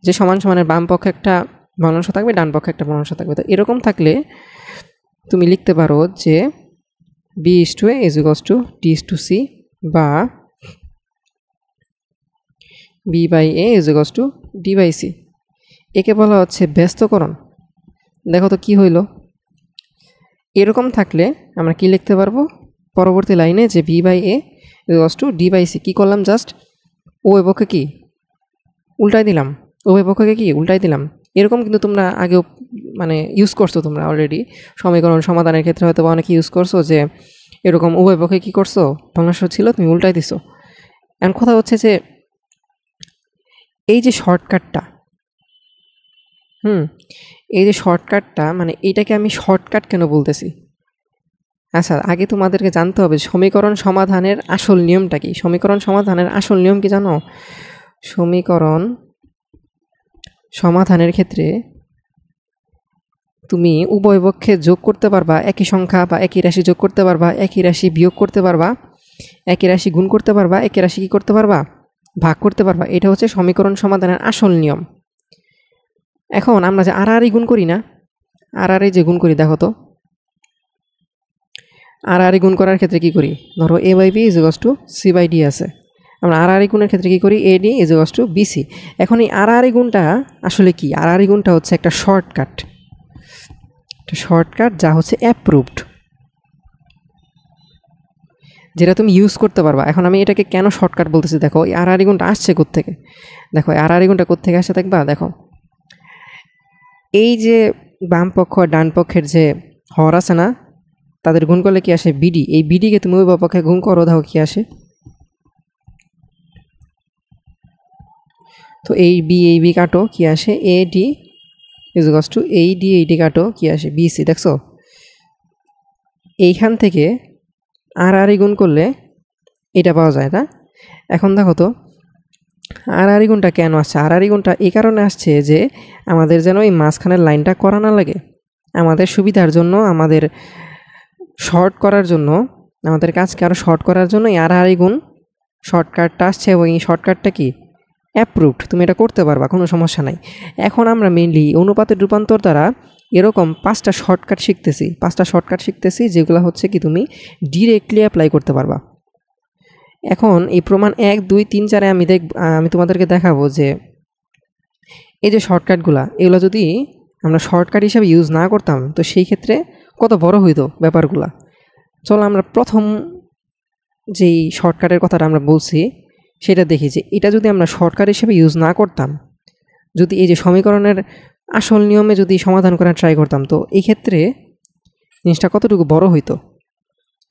যে সমান সমানের বাম পক্ষে একটা ভগ্নাংশ থাকবে, ডান পক্ষে একটা ভগ্নাংশ থাকবে। তো এরকম থাকলে তুমি লিখতে পারো যে b/a = d/c বা b/a = d/c। একে বলা হচ্ছে ব্যস্তকরণ। দেখো তো কি হইল। এরকম থাকলে আমরা কি লিখতে পারবো পরবর্তী লাইনে যে b/a = d/c। কি করলাম, জাস্ট উভয় পক্ষে কি উল্টাই দিলাম, এরকম কিন্তু তোমরা আগেও মানে ইউজ করছো, তোমরা অলরেডি সমীকরণ সমাধানের ক্ষেত্রে হয়তো অনেকে ইউজ করছো যে এরকম উভয় পক্ষে কী করছো, ভগ্নাংশ ছিল তুমি উল্টাই দিছো। এখন কথা হচ্ছে যে এই যে শর্টকাটটা মানে এইটাকে আমি শর্টকাট কেন বলতেছি। আচ্ছা, আগে তোমাদেরকে জানতে হবে সমীকরণ সমাধানের আসল নিয়মটা কি। সমীকরণ সমাধানের আসল নিয়ম কি জানো? সমীকরণ সমাধানের ক্ষেত্রে তুমি উভয় পক্ষে যোগ করতে পারবা একই সংখ্যা বা একই রাশি যোগ করতে পারবা, একই রাশি বিয়োগ করতে পারবা, একই রাশি গুণ করতে পারবা, একই রাশি কী করতে পারবা, ভাগ করতে পারবা। এটা হচ্ছে সমীকরণ সমাধানের আসল নিয়ম। এখন আমরা যে আড়াআড়ি গুণ করি না, আড়াআড়ি যে গুণ করি, দেখো তো আড়াআড়ি গুণ করার ক্ষেত্রে কি করি, ধরো a/b = c/d আছে, আমরা আড়াআড়ি গুণের ক্ষেত্রে কি করি, ad = bc। এখন এই আড়াআড়ি গুণটা আসলে কি? আড়াআড়ি গুণটা হচ্ছে একটা শর্টকাট যা হচ্ছে অ্যাপ্রুভড, যেটা তুমি ইউজ করতে পারবা। এখন আমি এটাকে কেন শর্টকাট বলতেছি, দেখো এই আড়াআড়ি গুণটা আসছে কোত্থেকে, দেখো এই আড়াআড়ি গুণটা কোত্থেকে আসছে দেখবা। দেখো এই যে বাম পক্ষ আর ডান পক্ষের যে হর আছে না, তাদের গুণ করলে কি আসে, বিডি। এই বিডিকে তুমি ওই পক্ষে গুণ করো, দেখো কি আসে। তো এই বি কাটো, কি আসে, AD = AD কাটো, কি আসে, BC। দেখছো এইখান থেকে আড়াআড়ি গুণ করলে এটা পাওয়া যায় না। এখন দেখো তো আড়াআড়ি গুণটা কেন আসছে। আড়াআড়ি গুণটা এই কারণে আসছে যে আমাদের যেন এই মাঝখানের লাইনটা করা না লাগে, আমাদের সুবিধার জন্য, আমাদের শর্ট করার জন্য, আমাদের কাজকে আরও শর্ট করার জন্য এই আড়াআড়ি গুণ শর্টকাটটা আসছে, এবং এই শর্টকাটটা কি অ্যাপ্রুভড, তুমি এটা করতে পারবা, কোনো সমস্যা নাই। এখন আমরা মেইনলি অনুপাতের রূপান্তর দ্বারা এরকম 5টা শর্টকাট শিখতেছি, যেগুলো হচ্ছে কি তুমি ডিরেক্টলি অ্যাপ্লাই করতে পারবা। এখন এই প্রমাণ 1, 2, 3, 4 আমি তোমাদেরকে দেখাবো যে এই যে শর্টকাটগুলা, এগুলো যদি আমরা শর্টকাট হিসাবে ইউজ না করতাম তো সেই ক্ষেত্রে কত বড় হইতো ব্যাপারগুলা। চলো আমরা প্রথম যেই শর্টকাটের কথাটা আমরা বলছি সেটা দেখি যে এটা যদি আমরা শর্টকাট হিসেবে ইউজ না করতাম, যদি এই যে সমীকরণের আসল নিয়মে যদি সমাধান করার ট্রাই করতাম, তো এই ক্ষেত্রে জিনিসটা কতটুকু বড় হইতো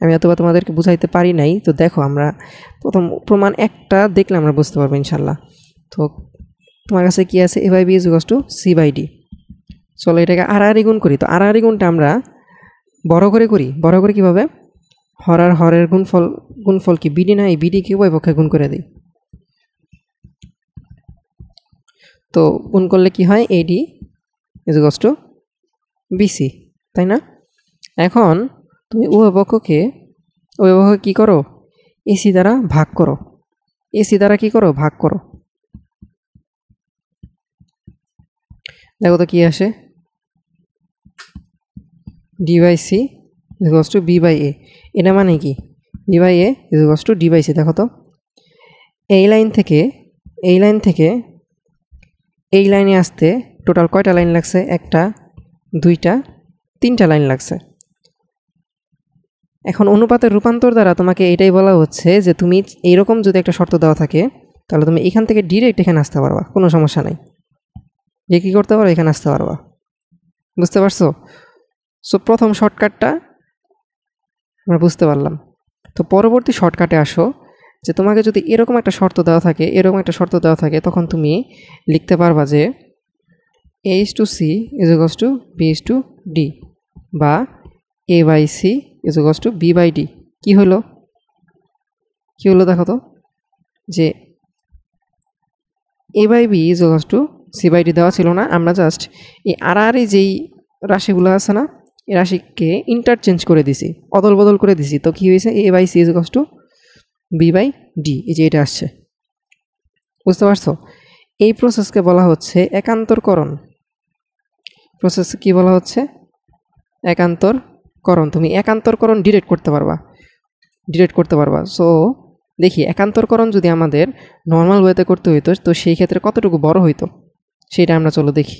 আমি অথবা তোমাদেরকে বুঝাইতে পারি নাই। তো দেখো, আমরা প্রথম প্রমাণ একটা দেখলে আমরা বুঝতে পারবো ইনশাল্লাহ। তো তোমার কাছে কি আছে, a/b = c/d। চলো এটাকে আড়াআড়ি গুণ করি। তো আড়াআড়ি গুণটা আমরা বড় করে করি। বড় করে কীভাবে? হর আর হরের গুণফল কি বিডি না? এই বিডিকে উভয় পক্ষে গুণ করে দিই। তো গুণ করলে কি হয়? AD = BC, তাই না? এখন তুমি উভয় পক্ষকে কী করো? AC দ্বারা ভাগ করো। AC দ্বারা কী করো? ভাগ করো। দেখো তো কি আসে, d/c = b/a। এটা মানে কি? b/a = d/c। দেখো তো, এই লাইন থেকে এই লাইনে আসতে টোটাল কয়টা লাইন লাগছে? একটা, দুইটা, তিনটা লাইন লাগছে। এখন অনুপাতের রূপান্তর দ্বারা তোমাকে এটাই বলা হচ্ছে যে তুমি এইরকম যদি একটা শর্ত দেওয়া থাকে, তাহলে তুমি এখান থেকে ডিরেক্ট এখানে আসতে পারবা, কোনো সমস্যা নাই। যে কী করতে পারো? এখানে আসতে পারবা। বুঝতে পারছো? সো প্রথম শর্টকাটটা আমরা বুঝতে পারলাম। তো পরবর্তী শর্টকাটে আসো, যে তোমাকে যদি এরকম একটা শর্ত দেওয়া থাকে, তখন তুমি লিখতে পারবা যে a/c = b/d, বা a/c = b/d। কি হলো দেখো তো, যে a/b = c/d দেওয়া ছিল না, আমরা জাস্ট এই আড়াআড়ি যেই রাশিগুলো আছে না, এই রাশিকে ইন্টারচেঞ্জ করে দিছি, অদল বদল করে দিছি। তো কি হয়েছে? a/c = b/d। এই যে এটা আসছে। বুঝতে পারছো? এই প্রসেসকে বলা হচ্ছে একান্তরকরণ। প্রসেসকে কি বলা হচ্ছে? একান্তরকরণ। তুমি একান্তরকরণ ডিরেক্ট করতে পারবা। সো দেখি, একান্তরকরণ যদি আমাদের নর্মাল ওয়েতে করতে হইতো, তো সেই ক্ষেত্রে কতটুকু বড় হইতো সেটা আমরা চলো দেখি।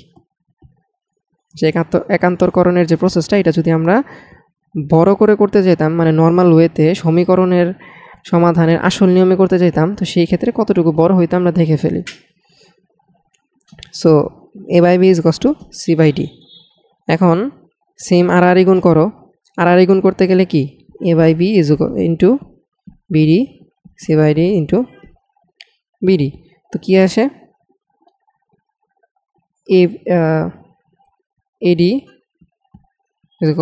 যে একান্তরকরণের যে প্রসেসটা, এটা যদি আমরা বড় করে করতে যেতাম, মানে নর্মাল ওয়েতে সমীকরণের সমাধানের আসল নিয়মে করতে যেতাম, তো সেই ক্ষেত্রে কতটুকু বড় হইতো আমরা দেখে ফেলি। So a/b = c/d। এখন সেম আড়াআড়ি গুণ করো। আড়াআড়ি গুণ করতে গেলে কি? a/b * bd, c/d * bd। তো কি আসে? AD =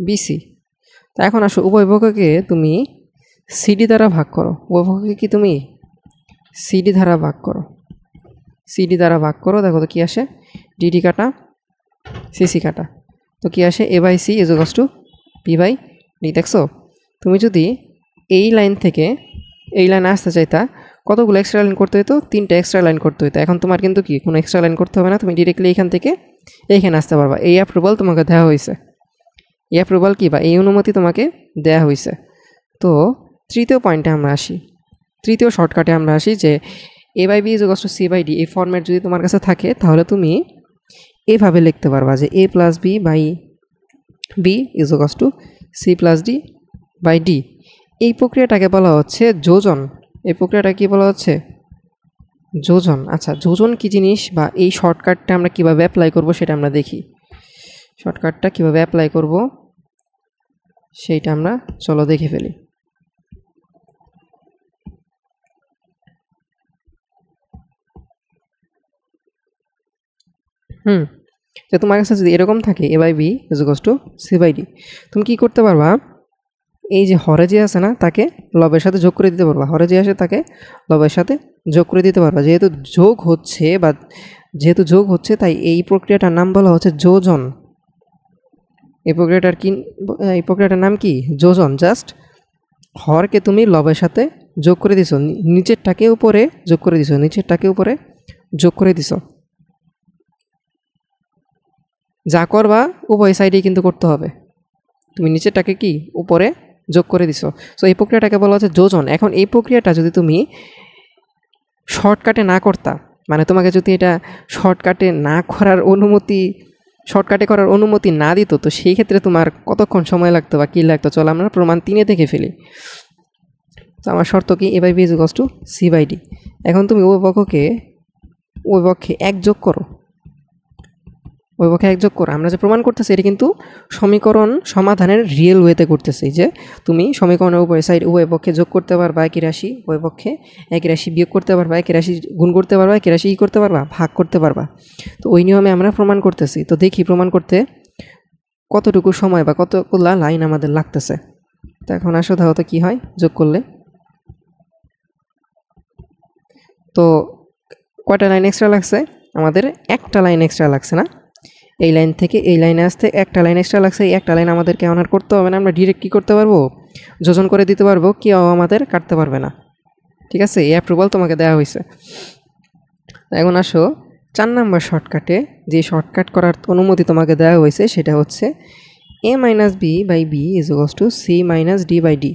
BC। তা এখন আসো, উভয় পক্ষকে তুমি CD দ্বারা ভাগ করো। উভয় পক্ষকে কি তুমি CD দ্বারা ভাগ করো। দেখো তো কি আসে? DD কাটা, CC কাটা। তো কি আসে? a/c = b/d। দেখছো, তুমি যদি এই লাইন থেকে এই লাইনে আসতে চাইতা, কতগুলো এক্সট্রা লাইন করতে হতো? 3টা এক্সট্রা লাইন করতে হতো। এখন তোমার কিন্তু কি কোনো এক্সট্রা লাইন করতে হবে না, তুমি ডিরেক্টলি এখান থেকে এইখানে আসতে পারবা। এই অ্যাপ্রুভাল তোমাকে দেওয়া হয়েছে। এই অ্যাপ্রুভাল কি, বা এই অনুমতি তোমাকে দেওয়া হয়েছে। তো তৃতীয় পয়েন্টে আমরা আসি, তৃতীয় শর্টকাটে আমরা আসি, যে a/b = c/d এই ফর্ম্যাট যদি তোমার কাছে থাকে, তাহলে তুমি এভাবে লিখতে পারবা যে a + b/b = c+d/d। এই প্রক্রিয়াটাকে বলা হচ্ছে যোজন। এই প্রক্রিয়াটা কি বলা হচ্ছে? যোজন। আচ্ছা, যোজন কি জিনিস, বা এই শর্টকাটটা আমরা কিভাবে অ্যাপ্লাই করব সেটা আমরা দেখি। শর্টকাটটা কিভাবে অ্যাপ্লাই করব সেইটা আমরা চলো দেখে ফেলি। যে তোমার কাছে যদি এরকম থাকে a/b = c/d, তুমি কি করতে পারবা? এই যে হরে যে আছে না, তাকে লবের সাথে যোগ করে দিতে পারবা। হরে যে আসে তাকে লবের সাথে যোগ করে দিতে পারবা। যেহেতু যোগ হচ্ছে, তাই এই প্রক্রিয়াটার নাম বলা হচ্ছে যোজন। এই প্রক্রিয়াটার নাম কি? যোজন। জাস্ট হরকে তুমি লবের সাথে যোগ করে দিছো, নিচেরটাকে উপরে যোগ করে দিছো। যা করবা উভয় সাইডেই কিন্তু করতে হবে। তুমি নিচেরটাকে কি উপরে যোগ করে দিছো। সো এই প্রক্রিয়াটাকে বলা হচ্ছে যোজন। এখন এই প্রক্রিয়াটা যদি তুমি শর্টকাটে না করতা, মানে তোমাকে যদি এটা শর্টকাটে করার অনুমতি না দিত, তো সেই ক্ষেত্রে তোমার কতক্ষণ সময় লাগতো বা কী লাগতো? চলো আমরা প্রমাণ 3 দেখে ফেলি। তো আমার শর্ত কি A by B is equals to C by D. এখন তুমি ওই পক্ষে এক যোগ করো, আমরা যে প্রমাণ করতেছি এটা কিন্তু সমীকরণ সমাধানের রিয়েল ওয়েতে করতেছি, যে তুমি সমীকরণের উপরে সাইড উভয় পক্ষে যোগ করতে পারবা একই রাশি, উভয় পক্ষে একই রাশি বিয়োগ করতে পারবা, একই রাশি গুণ করতে পারবা, একই রাশি করতে পারবা, ভাগ করতে পারবা। তো ওই নিয়মে আমরা প্রমাণ করতেছি। তো দেখি প্রমাণ করতে কতটুকু সময় বা কতগুলা লাইন আমাদের লাগতেছে। তো এখন আসো তাহলে তো কী হয় যোগ করলে। তো কয়টা লাইন এক্সট্রা লাগছে? আমাদের একটা লাইন এক্সট্রা লাগছে না? এই লাইন থেকে এই লাইনে আসতে একটা লাইন এক্সট্রা লাগছে। এই একটা লাইন আমাদেরকে অনার করতে হবে না, আমরা ডিরেক্ট কী করতে পারবো? যোজন করে দিতে পারবো, কেউ আমাদের কাটতে পারবে না। ঠিক আছে, এই অ্যাপ্রুভাল তোমাকে দেওয়া হয়েছে। এখন আসো 4 নম্বর শর্টকাটে যে শর্টকাট করার অনুমতি তোমাকে দেওয়া হয়েছে সেটা হচ্ছে a minus B by B is equals to C minus D by D.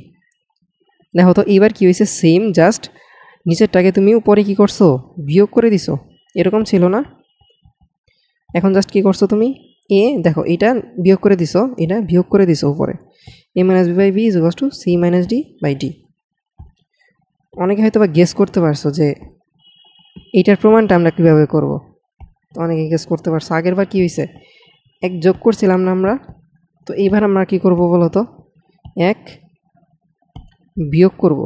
দেখো তো এবার কী হয়েছে, সেম জাস্ট নিচেরটাকে তুমি উপরে কী করছো? বিয়োগ করে দিছো, এরকম ছিল না? এখন জাস্ট কী করছো তুমি? এ দেখো এটা বিয়োগ করে দিছো, এটা বিয়োগ করে দিছো উপরে। A minus B by B is equals to C minus D by D. অনেকে হয়তো বা গেস করতে পারছো যে এইটার প্রমাণটা আমরা কীভাবে করব। তো অনেকে গেস করতে পারছো। আগের বার কী হয়েছে, এক যোগ করছিলাম না আমরা? তো এইবার আমরা কী করব বলো তো? এক বিয়োগ করব।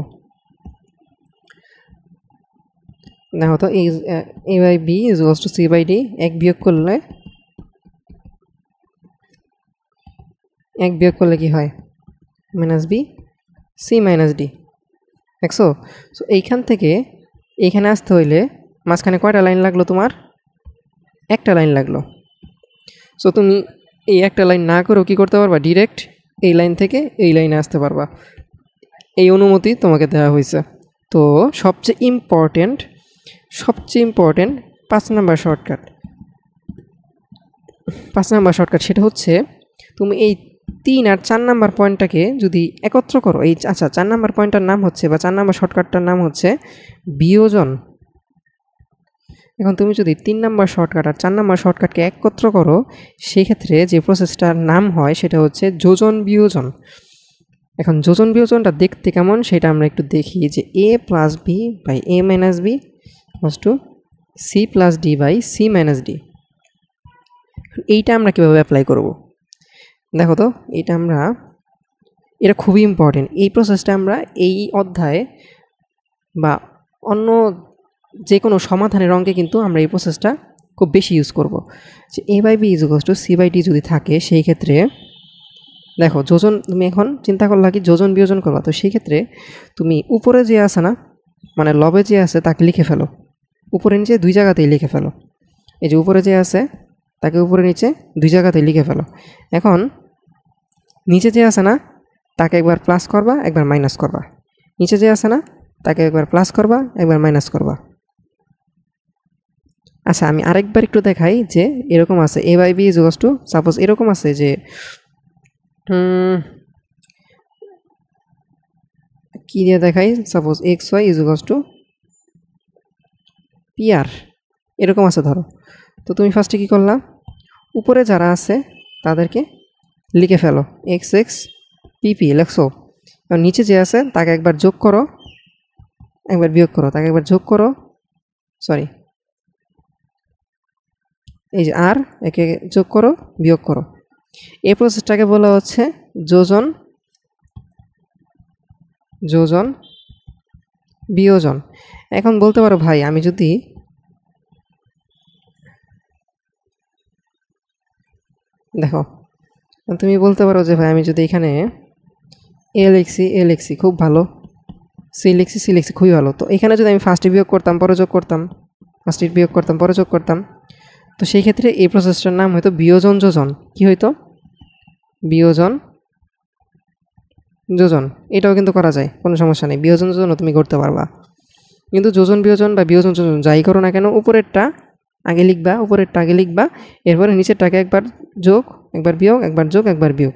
দেখো তো A by B is equals to C by D. এক বিয়োগ করলে কি হয়? Minus B C minus D. দেখছো? সো এইখান থেকে এইখানে আসতে হইলে মাঝখানে কয়টা লাইন লাগলো তোমার? একটা লাইন লাগলো। সো তুমি এই একটা লাইন না করেও কী করতে পারবা? ডিরেক্ট এই লাইন থেকে এই লাইনে আসতে পারবা, এই অনুমতি তোমাকে দেওয়া হয়েছে। তো সবচেয়ে ইম্পর্টেন্ট 5 নাম্বার শর্টকাট সেটা হচ্ছে তুমি এই 3 আর 4 নাম্বার পয়েন্টটাকে যদি একত্র করো, এই 4 নাম্বার পয়েন্টটার নাম হচ্ছে বা 4 নাম্বার শর্টকাটটার নাম হচ্ছে বিয়োজন। এখন তুমি যদি 3 নাম্বার শর্টকাট আর 4 নাম্বার শর্টকাটকে একত্র করো, সেই ক্ষেত্রে যে প্রসেসটার নাম হয় সেটা হচ্ছে যোজন বিয়োজন। এখন যোজন বিয়োজনটা দেখতে কেমন সেটা আমরা একটু দেখি, যে a plus B by a minus B equals to C plus D by C minus D. এইটা আমরা কীভাবে অ্যাপ্লাই করব? দেখো তো এটা খুবই ইম্পর্টেন্ট। এই প্রসেসটা আমরা এই অধ্যায়ে বা অন্য যে কোনো সমাধানের অঙ্কে কিন্তু আমরা এই প্রসেসটা খুব বেশি ইউজ করব। যে a by B is equals to C by D যদি থাকে, সেই ক্ষেত্রে দেখো যোজন, তুমি এখন চিন্তা করলা কি যোজন বিয়োজন করবা। তো সেই ক্ষেত্রে তুমি উপরে যে আছে না, মানে লবে যে আছে তাকে লিখে ফেলো, উপরে নিচে 2 জায়গাতেই লিখে ফেলো। এই যে উপরে যে আছে তাকে উপরে নিচে 2 জায়গাতেই লিখে ফেলো। এখন নিচে যে আছে না তাকে একবার প্লাস করবা, একবার মাইনাস করবা। নিচে যে আছে না তাকে একবার প্লাস করবা, একবার মাইনাস করবা। আচ্ছা, আমি আরেকবার একটু দেখাই যে এরকম আছে a by B is equals to, suppose এরকম আছে যে কি দিয়ে দেখাই, suppose X Y is equals to P R, এরকম আছে ধরো। তো তুমি ফার্স্টে কী করলা, উপরে যারা আছে তাদেরকে লিখে ফেলো এক্স এক্স পি পি লেখছো। আর নিচে যে আছে তাকে একবার যোগ করো, একবার বিয়োগ করো, তাকে একবার যোগ করো, সরি এই যে আর একে যোগ করো বিয়োগ করো। এই প্রসেসটাকে বলা হচ্ছে যোজন বিয়োজন। এখন বলতে পারো ভাই আমি যদি দেখো, তুমি বলতে পারো যে ভাই আমি যদি এখানে এ লিখছি খুব ভালো, সি লিখছি খুবই ভালো। তো এখানে যদি আমি ফার্স্টে বিয়োগ করতাম পরে যোগ করতাম, ফার্স্টে বিয়োগ করতাম পরে যোগ করতাম, তো সেই ক্ষেত্রে এই প্রসেসটার নাম হয়তো বিয়োজন যোজন। কি হইতো? বিয়োজন যোজন। এটাও কিন্তু করা যায়, কোনো সমস্যা নেই, বিয়োজন যোজনও তুমি করতে পারবা। কিন্তু যোজন বিয়োজন বা বিয়োজন যোজন যাই করো না কেন, উপরেরটা আগে লিখবা, এরপরে নিচেরটাকে একবার যোগ, একবার বিয়োগ, একবার যোগ, একবার বিয়োগ।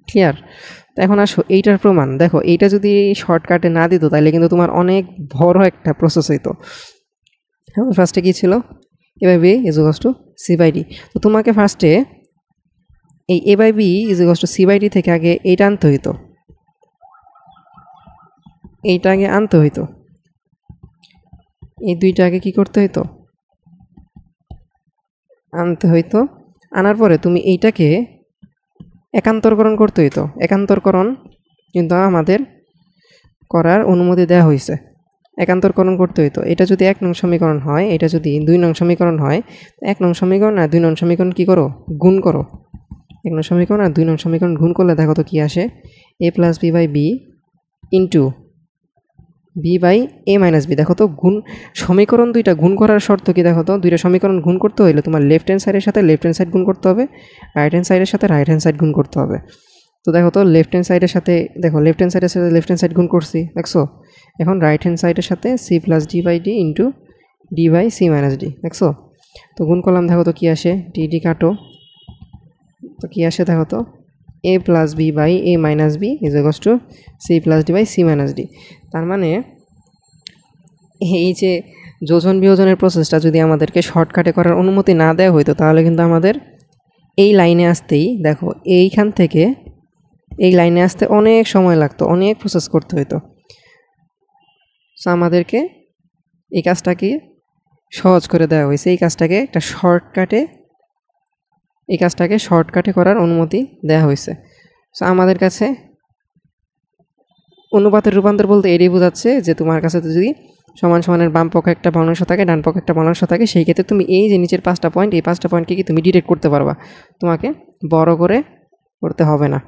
ক্লিয়ার? তো এখন আসো এইটার প্রমাণ। দেখো এইটা যদি শর্টকাটে না দিত তাহলে কিন্তু তোমার অনেক বড় একটা প্রসেস হইতো। ফার্স্টে কী ছিল? A by B is equals to C by D. তো তোমাকে ফার্স্টে এই A by B is equals to C by D থেকে আগে এইটা আনতে হইতো। এইটা আগে আনতে হইতো, এই দুইটা আগে কী করতে হইতো, আনতে হইতো। আনার পরে তুমি এইটাকে একান্তরকরণ করতে হইতো। একান্তরকরণ কিন্তু আমাদের করার অনুমতি দেওয়া হয়েছে। একান্তরকরণ করতে হইতো। এটা যদি 1 নং সমীকরণ হয়, এটা যদি 2 নং সমীকরণ হয়, 1 নং সমীকরণ আর 2 নং সমীকরণ কী করো, গুণ করো। 1 নং সমীকরণ আর 2 নং সমীকরণ গুণ করলে দেখো তো কী আসে, a + b/b into b/a - b। দেখো তো গুণ, সমীকরণ দুইটা গুণ করার শর্ত কি দেখো তো, দুইটা সমীকরণ গুণ করতে হইলে তোমার লেফট হ্যান্ড সাইডের সাথে লেফট হ্যান্ড সাইড গুণ করতে হবে, রাইট হ্যান্ড সাইডের সাথে রাইট হ্যান্ড সাইড গুণ করতে হবে। তো দেখো তো লেফট হ্যান্ড সাইডের সাথে, দেখো লেফট হ্যান্ড সাইডের সাথে লেফট হ্যান্ড সাইড গুণ করছি, দেখছো। এখন রাইট হ্যান্ড সাইডের সাথে c + d/d into d/c - d, দেখছো। তো গুণ করলাম, দেখো তো কী আসে, d কাটো, তো কী আসে দেখো তো, a + b/a - b = c + d/c - d। তার মানে এই যে যোজন বিয়োজনের প্রসেসটা যদি আমাদেরকে শর্টকাটে করার অনুমতি না দেওয়া হইতো, তাহলে কিন্তু আমাদের এই লাইনে আসতেই, দেখো এইখান থেকে এই লাইনে আসতে অনেক সময় লাগতো, অনেক প্রসেস করতে হইতো। সো আমাদেরকে এই কাজটাকে সহজ করে দেওয়া হয়েছে, এই কাজটাকে একটা শর্টকাটে, এই কাজটাকে শর্টকাটে করার অনুমতি দেওয়া হয়েছে। সো আমাদের কাছে অনুপাতের রূপান্তর বলতে এটাই বোঝাচ্ছে যে তোমার কাছে যদি সমান সমানের বাম পক্ষে একটা ভগ্নাংশ থাকে, ডান পক্ষে একটা ভগ্নাংশ থাকে, সেই ক্ষেত্রে তুমি এই যে নিচের 5টা পয়েন্ট, এই 5টা পয়েন্টকে কি তুমি ডিরেক্ট করতে পারবা, তোমাকে বড় করে করতে হবে না।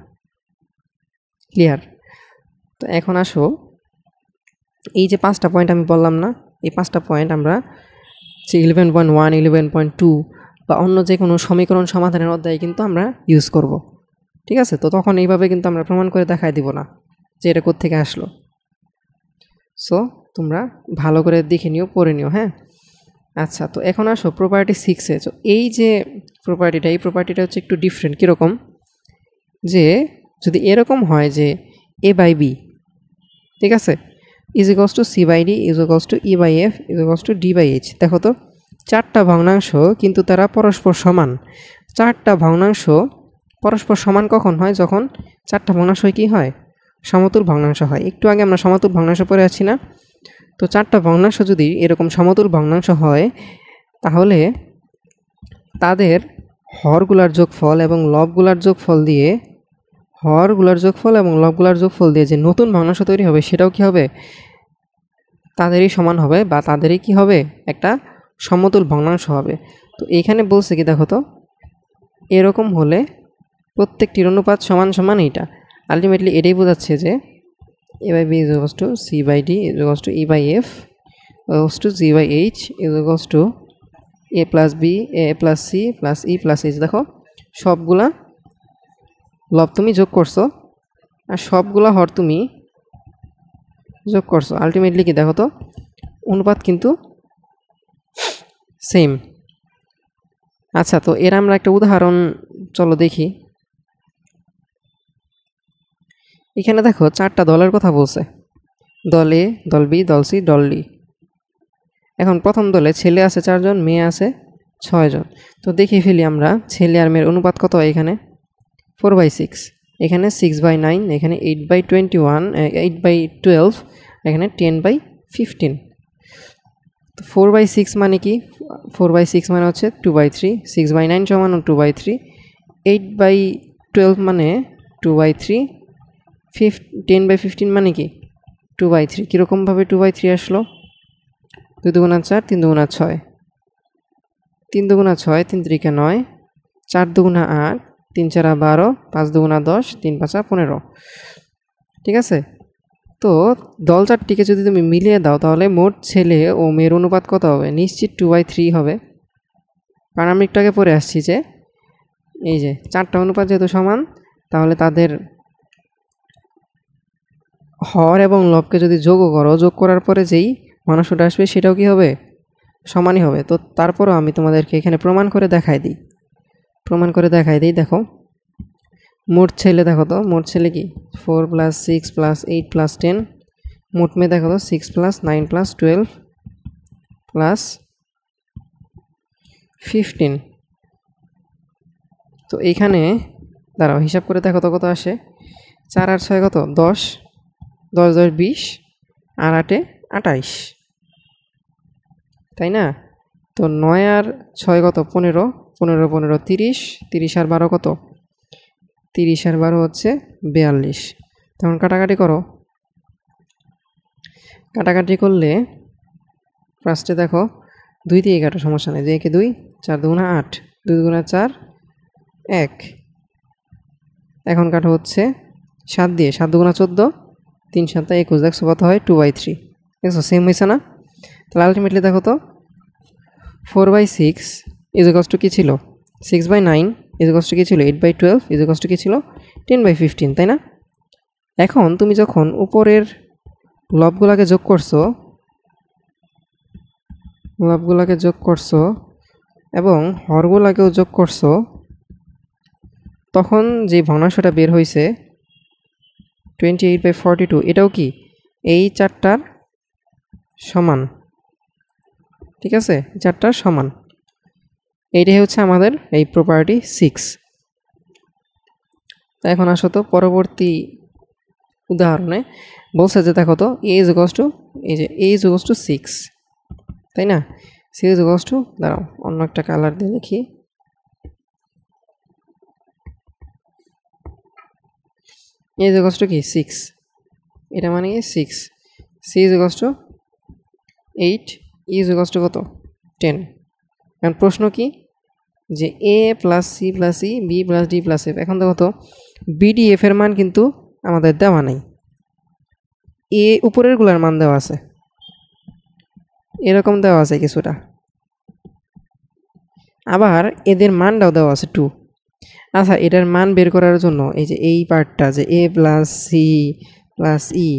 ক্লিয়ার? তো এখন আসো, এই যে 5টা পয়েন্ট আমি বললাম না, এই 5টা পয়েন্ট আমরা যে 11.1, 11.2 বা অন্য যে কোনো সমীকরণ সমাধানের অধ্যায়ে কিন্তু আমরা ইউজ করব। ঠিক আছে? তো তখন এইভাবে কিন্তু আমরা প্রমাণ করে দেখাই দিব না যে এটা কোত্থেকে আসলো। সো তোমরা ভালো করে দেখে নিও, পড়ে নিও, হ্যাঁ। আচ্ছা, তো এখন আসো প্রপার্টি 6-এ। তো এই যে প্রপার্টিটা, এই প্রপার্টিটা হচ্ছে একটু ডিফারেন্ট। কীরকম, যে যদি এরকম হয় যে a/b, ঠিক আছে, = c/d = e/f = d/h। দেখো তো 4টা ভগ্নাংশ কিন্তু তারা পরস্পর সমান। 4টা ভগ্নাংশ পরস্পর সমান কখন হয়, যখন 4টা ভগ্নাংশ কী হয়, সমতুল ভগ্নাংশ হয়। একটু আগে আমরা সমতুল ভগ্নাংশ পড়ে আছি না, তো 4টা ভগ্নাংশ যদি এরকম সমতুল ভগ্নাংশ হয়, তাহলে তাদের হরগুলার যোগফল এবং লবগুলার যোগফল দিয়ে, হরগুলার যোগফল এবং লবগুলার যোগফল দিয়ে যে নতুন ভগ্নাংশ তৈরি হবে, সেটাও কী হবে, তাদেরই সমান হবে, বা তাদেরই কী হবে, একটা সমতুল ভগ্নাংশ হবে। তো এইখানে বলছে কি দেখো তো, এরকম হলে প্রত্যেকটির অনুপাত সমান সমান এইটা। আলটিমেটলি এটাই বোঝাচ্ছে যে a/b = c/d = e/f = g/h a + b a + c + e + h। দেখো সবগুলা লব তুমি যোগ করছো আর সবগুলা হর তুমি যোগ করছো। আলটিমেটলি কি দেখো তো, অনুপাত কিন্তু সেম। আচ্ছা, তো এর আমরা একটা উদাহরণ চলো দেখি। এখানে দেখো 4টা দলের কথা বলছে, দল এ, দল বি, দল সি, দল ডি। এখন প্রথম দলে ছেলে আছে 4 জন, মেয়ে আছে 6 জন। তো দেখে ফেলি আমরা ছেলে আর মেয়ের অনুপাত কত, এখানে 4/6, এখানে 6/9, এখানে 8/21, 8/12, এখানে 10/15। তো 4/6 মানে কি, 4/6 মানে হচ্ছে 2/3, 6/9 সমান 2/3, 8/12 মানে 2/3, 10/15 মানে কি 2/3। কীরকমভাবে 2/3 আসলো, 2 দুগুণা 4, 3 দুগুণা 6, 3 দুগুণা 6, 3 3 9, 4 দুগুণা 8, 3 4 12, 5 দুগুণা 10, 3 5 15। ঠিক আছে? তো দল 4টিকে যদি তুমি মিলিয়ে দাও, তাহলে মোট ছেলে ও মেয়ের অনুপাত কত হবে, নিশ্চিত 2/3 হবে। কারণ আমি একটু আগে পড়ে আসছি যে এই যে 4টা অনুপাত যেহেতু সমান, তাহলে তাদের হর এবং লবকে যদি যোগও করো, যোগ করার পরে যেই মানুষটা আসবে সেটাও কি হবে, সমানই হবে। তো তারপরও আমি তোমাদেরকে এখানে প্রমাণ করে দেখাই দিই। দেখো মোট ছেলে, দেখো তো মোট ছেলে কি 4 + 6 + 8 + 10, মোট মেয়ে দেখো তো 6 + 9 + 12 + 15। তো এইখানে দাঁড়াও, হিসাব করে দেখো তো কত আসে, 4 আর 6 কত, 10, 10 10 20, আর 8-এ 28, তাই না? তো 9 আর 6 কত? 15, 15 15 30, 30 আর 12 কত? 30 আর 12 হচ্ছে 42। তখন কাটাকাটি করো। কাটাকাটি করলে ফার্স্টে দেখো 2 দিয়ে কাটো, সমস্যা নেই, 2 একে 2, 4 দুগুণা 8, 2 দুগুণা 4, 1। এখন কাটো হচ্ছে 7 দিয়ে, 7 দুগুণা 14, 3 7 21, দেখছো কত হয়? 2/3। দেখছো সেম হয়েছে না? তাহলে আলটিমেটলি দেখো তো 4/6 ইজ ইকুয়ালস টু কী ছিল? 6/9 ইজ ইকুয়ালস টু কী ছিল? 8/12 ইজ ইকুয়ালস টু কী ছিল? 10/15, তাই না? এখন তুমি যখন উপরের লবগুলাকে যোগ করছো এবং হরগুলাকেও যোগ করছো, তখন যে ভগ্নাংশটা বের হয়েছে 28/42, এটাও কি এই চারটার সমান, ঠিক আছে? চারটার সমান। এইটাই হচ্ছে আমাদের এই প্রপার্টি 6। তো এখন আসো তো পরবর্তী উদাহরণে বলছে যে দেখো তো a ইজ ইকুয়ালস টু, এই যে a ইজ ইকুয়ালস টু 6, তাই না? c ইজ ইকুয়ালস টু, দাঁড়াও অন্য একটা কালার দিয়ে লিখি, a ইজ ইকুয়ালস টু কি? 6, এটা মানে 6, c is equals two 8, e is equals two কত? 10। এখন প্রশ্ন কি যে a plus c plus e b plus d plus f। এখন দেখো তো bdf এর মান কিন্তু আমাদের দেওয়া নাই, এ উপরের গুলার মান দেওয়া আছে, এরকম দেওয়া আছে কিছুটা, আবার এদের মানটাও দেওয়া আছে 2। আচ্ছা, এটার মান বের করার জন্য এই যে এই পার্টটা যে a plus c plus e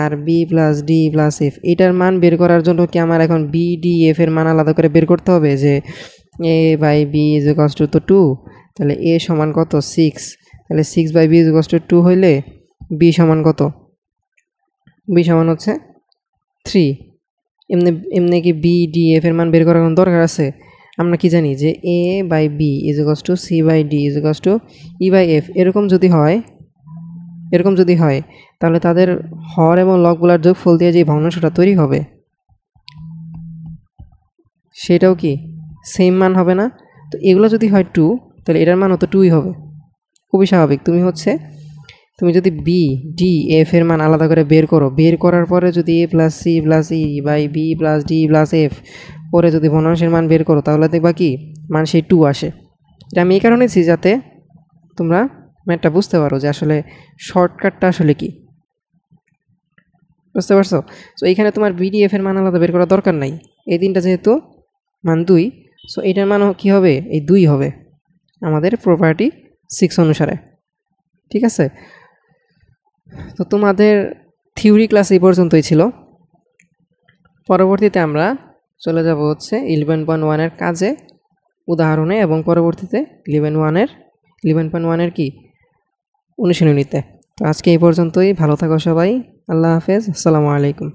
আর b plus d plus f, এটার মান বের করার জন্য কি আমার এখন b d f এর মান আলাদা করে বের করতে হবে? যে a by b is equals to তো 2, তাহলে a সমান কত? 6, তাহলে 6/b ইজ ইকুয়ালস টু 2 হইলে b সমান কত? b সমান হচ্ছে 3। এমনি কি b d f এর মান বের করার কোনো দরকার আছে? আমরা কি জানি যে a by b is equals to c by d is equals to e by f। এরকম যদি হয় তাহলে তাদের হর এবং লগগুলার যোগফল দিয়ে যে ভগ্নাংশটা তৈরি হবে সেটাও কি সেম মান হবে না? তো এগুলো যদি হয় 2, তাহলে এটার মানও তো 2ই হবে, খুবই স্বাভাবিক। তুমি যদি b d f এর মান আলাদা করে বের করো, বের করার পরে যদি a plus c plus e by b plus d plus f পরে যদি ভগ্নাংশের মান বের করো, তাহলে দেখবা কি মান সেই 2 আসে। এটা আমি এই কারণে দিচ্ছি যাতে তোমরা ম্যাথটা বুঝতে পারো যে আসলে শর্টকাটটা আসলে কি, বুঝতে পারছো? সো এইখানে তোমার bdf এর মান আলাদা বের করার দরকার নাই, এই দিনটা যেহেতু মান 2, সো এটার মানও কী হবে? এই 2 হবে আমাদের প্রপার্টি 6 অনুসারে, ঠিক আছে? তো তোমাদের থিওরি ক্লাস এই পর্যন্তই ছিল। পরবর্তীতে আমরা চলে যাব হচ্ছে 11.1 কাজে, উদাহরণে, এবং পরবর্তীতে 11.1 কি অনুশীলনীতে। তো আজকে এই পর্যন্তই, ভালো থাকো সবাই, আল্লাহ হাফেজ, আসসালামু আলাইকুম।